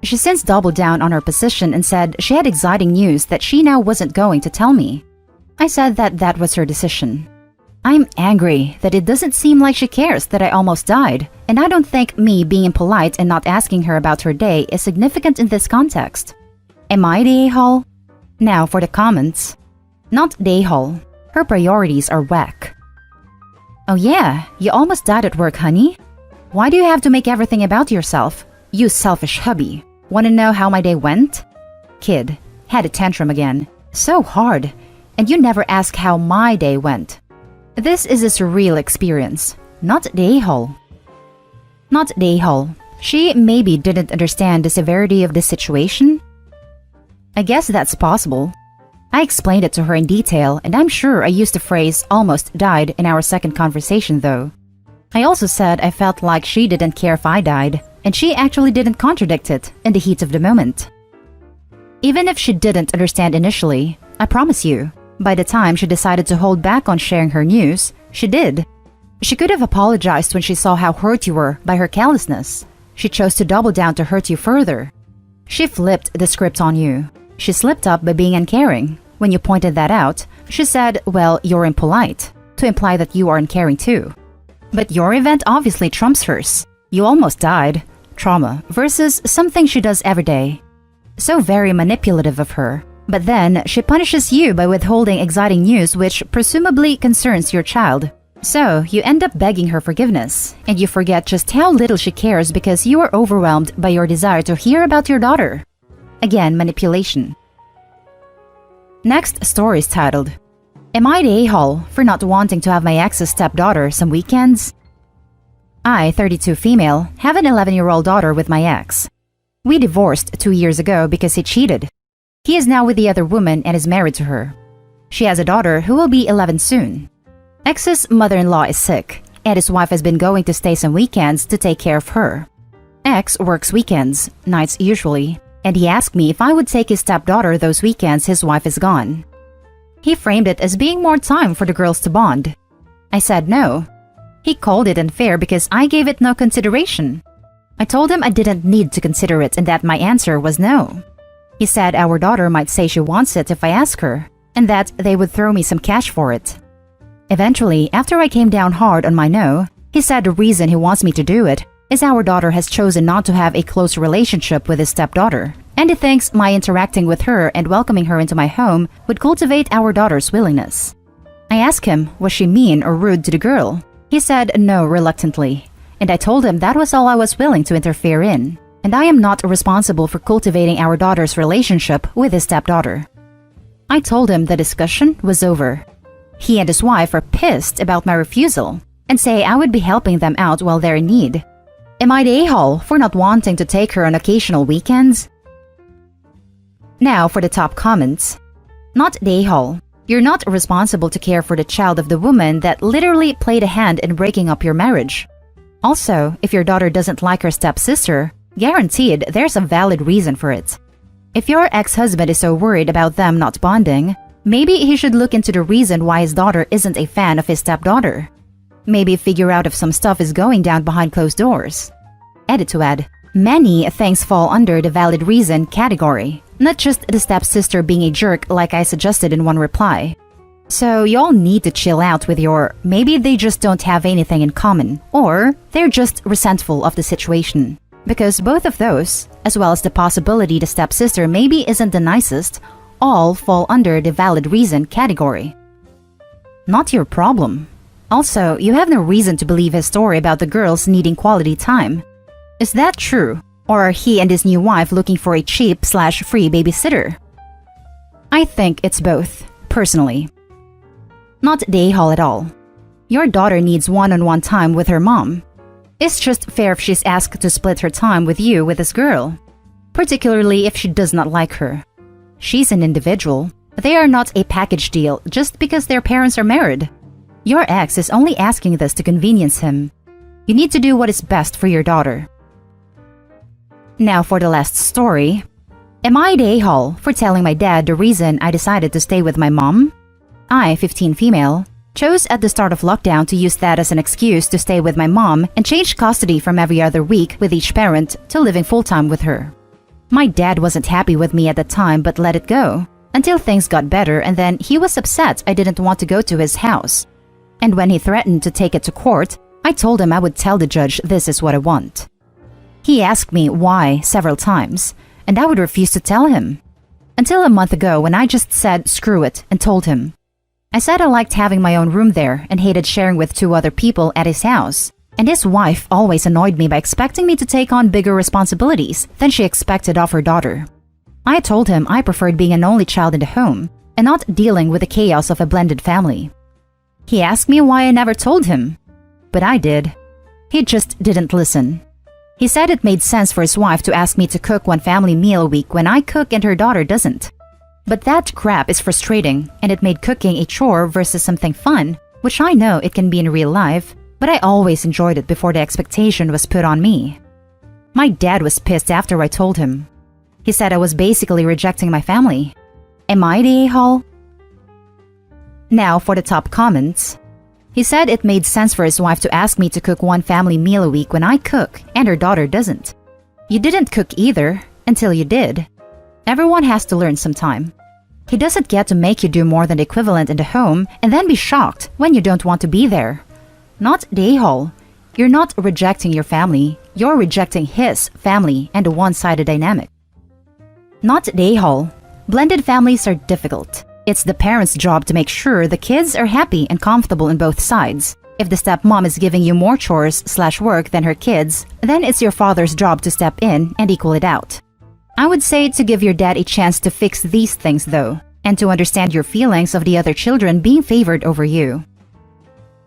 She since doubled down on her position and said she had exciting news that she now wasn't going to tell me. I said that that was her decision. I'm angry that it doesn't seem like she cares that I almost died, and I don't think me being impolite and not asking her about her day is significant in this context. Am I the a-hole? Now for the comments. Not the a-hole. Her priorities are whack. Oh yeah, you almost died at work, honey? Why do you have to make everything about yourself? You selfish hubby. Want to know how my day went? Kid, had a tantrum again. So hard. And you never ask how my day went. This is a surreal experience. Not the a-hole. Not the a-hole. She maybe didn't understand the severity of the situation? I guess that's possible. I explained it to her in detail, and I'm sure I used the phrase "almost died" in our second conversation though. I also said I felt like she didn't care if I died, and she actually didn't contradict it in the heat of the moment. Even if she didn't understand initially, I promise you, by the time she decided to hold back on sharing her news, she did. She could have apologized when she saw how hurt you were by her callousness. She chose to double down to hurt you further. She flipped the script on you. She slipped up by being uncaring. When you pointed that out, She said, well, you're impolite, to imply that you are uncaring too. But your event obviously trumps hers. You almost died. Trauma versus something she does every day. So very manipulative of her. But then she punishes you by withholding exciting news which presumably concerns your child. So you end up begging her forgiveness, and you forget just how little she cares because you are overwhelmed by your desire to hear about your daughter. Again, manipulation. Next story is titled, Am I the a-hole for not wanting to have my ex's stepdaughter some weekends? I, 32 female, have an 11-year-old daughter with my ex. We divorced 2 years ago because he cheated. He is now with the other woman and is married to her. She has a daughter who will be 11 soon. Ex's mother-in-law is sick, and his wife has been going to stay some weekends to take care of her. Ex works weekends, nights usually, and he asked me if I would take his stepdaughter those weekends his wife is gone. He framed it as being more time for the girls to bond. I said no. He called it unfair because I gave it no consideration. I told him I didn't need to consider it and that my answer was no. He said our daughter might say she wants it if I ask her, and that they would throw me some cash for it. Eventually, after I came down hard on my no, he said the reason he wants me to do it is our daughter has chosen not to have a close relationship with his stepdaughter, and he thinks my interacting with her and welcoming her into my home would cultivate our daughter's willingness. I asked him, was she mean or rude to the girl? He said no reluctantly, and I told him that was all I was willing to interfere in, and I am not responsible for cultivating our daughter's relationship with his stepdaughter. I told him the discussion was over. He and his wife are pissed about my refusal and say I would be helping them out while they're in need. Am I the a-hole for not wanting to take her on occasional weekends? Now for the top comments. Not the a-hole. You're not responsible to care for the child of the woman that literally played a hand in breaking up your marriage. Also, if your daughter doesn't like her stepsister, guaranteed there's a valid reason for it. If your ex-husband is so worried about them not bonding, maybe he should look into the reason why his daughter isn't a fan of his stepdaughter. Maybe figure out if some stuff is going down behind closed doors. Edit to add, many things fall under the valid reason category, not just the stepsister being a jerk like I suggested in one reply. So y'all need to chill out with your maybe they just don't have anything in common, or they're just resentful of the situation. Because both of those, as well as the possibility the stepsister maybe isn't the nicest, all fall under the valid reason category. Not your problem. Also, you have no reason to believe his story about the girls needing quality time. Is that true? Or are he and his new wife looking for a cheap/free babysitter? I think it's both, personally. Not the a-hole at all. Your daughter needs one-on-one time with her mom. It's just fair if she's asked to split her time with you with this girl, particularly if she does not like her. She's an individual. They are not a package deal just because their parents are married. Your ex is only asking this to convenience him. You need to do what is best for your daughter. Now for the last story. Am I the a-hole for telling my dad the reason I decided to stay with my mom? I, 15 female, chose at the start of lockdown to use that as an excuse to stay with my mom and change custody from every other week with each parent to living full-time with her. My dad wasn't happy with me at the time but let it go, until things got better, and then he was upset I didn't want to go to his house. And when he threatened to take it to court, I told him I would tell the judge this is what I want. He asked me why several times, and I would refuse to tell him. Until a month ago when I just said screw it and told him. I said I liked having my own room there and hated sharing with 2 other people at his house. And his wife always annoyed me by expecting me to take on bigger responsibilities than she expected of her daughter. I told him I preferred being an only child in the home and not dealing with the chaos of a blended family. He asked me why I never told him, but I did. He just didn't listen. He said it made sense for his wife to ask me to cook one family meal a week when I cook and her daughter doesn't. But that crap is frustrating, and it made cooking a chore versus something fun, which I know it can be in real life, but I always enjoyed it before the expectation was put on me. My dad was pissed after I told him. He said I was basically rejecting my family. Am I the a-hole? Now for the top comments. He said it made sense for his wife to ask me to cook one family meal a week when I cook and her daughter doesn't. You didn't cook either, until you did. Everyone has to learn sometime. He doesn't get to make you do more than the equivalent in the home and then be shocked when you don't want to be there. Not the a-hole. You're not rejecting your family, you're rejecting his family and a one-sided dynamic. Not the a-hole. Blended families are difficult. It's the parents' job to make sure the kids are happy and comfortable on both sides. If the stepmom is giving you more chores/work than her kids, then it's your father's job to step in and equal it out. I would say to give your dad a chance to fix these things though, and to understand your feelings of the other children being favored over you.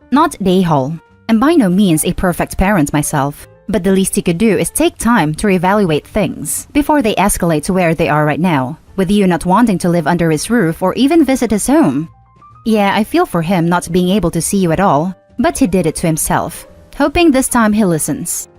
Not the a-hole. I'm by no means a perfect parent myself, but the least you could do is take time to reevaluate things before they escalate to where they are right now, with you not wanting to live under his roof or even visit his home. Yeah, I feel for him not being able to see you at all, but he did it to himself, hoping this time he listens.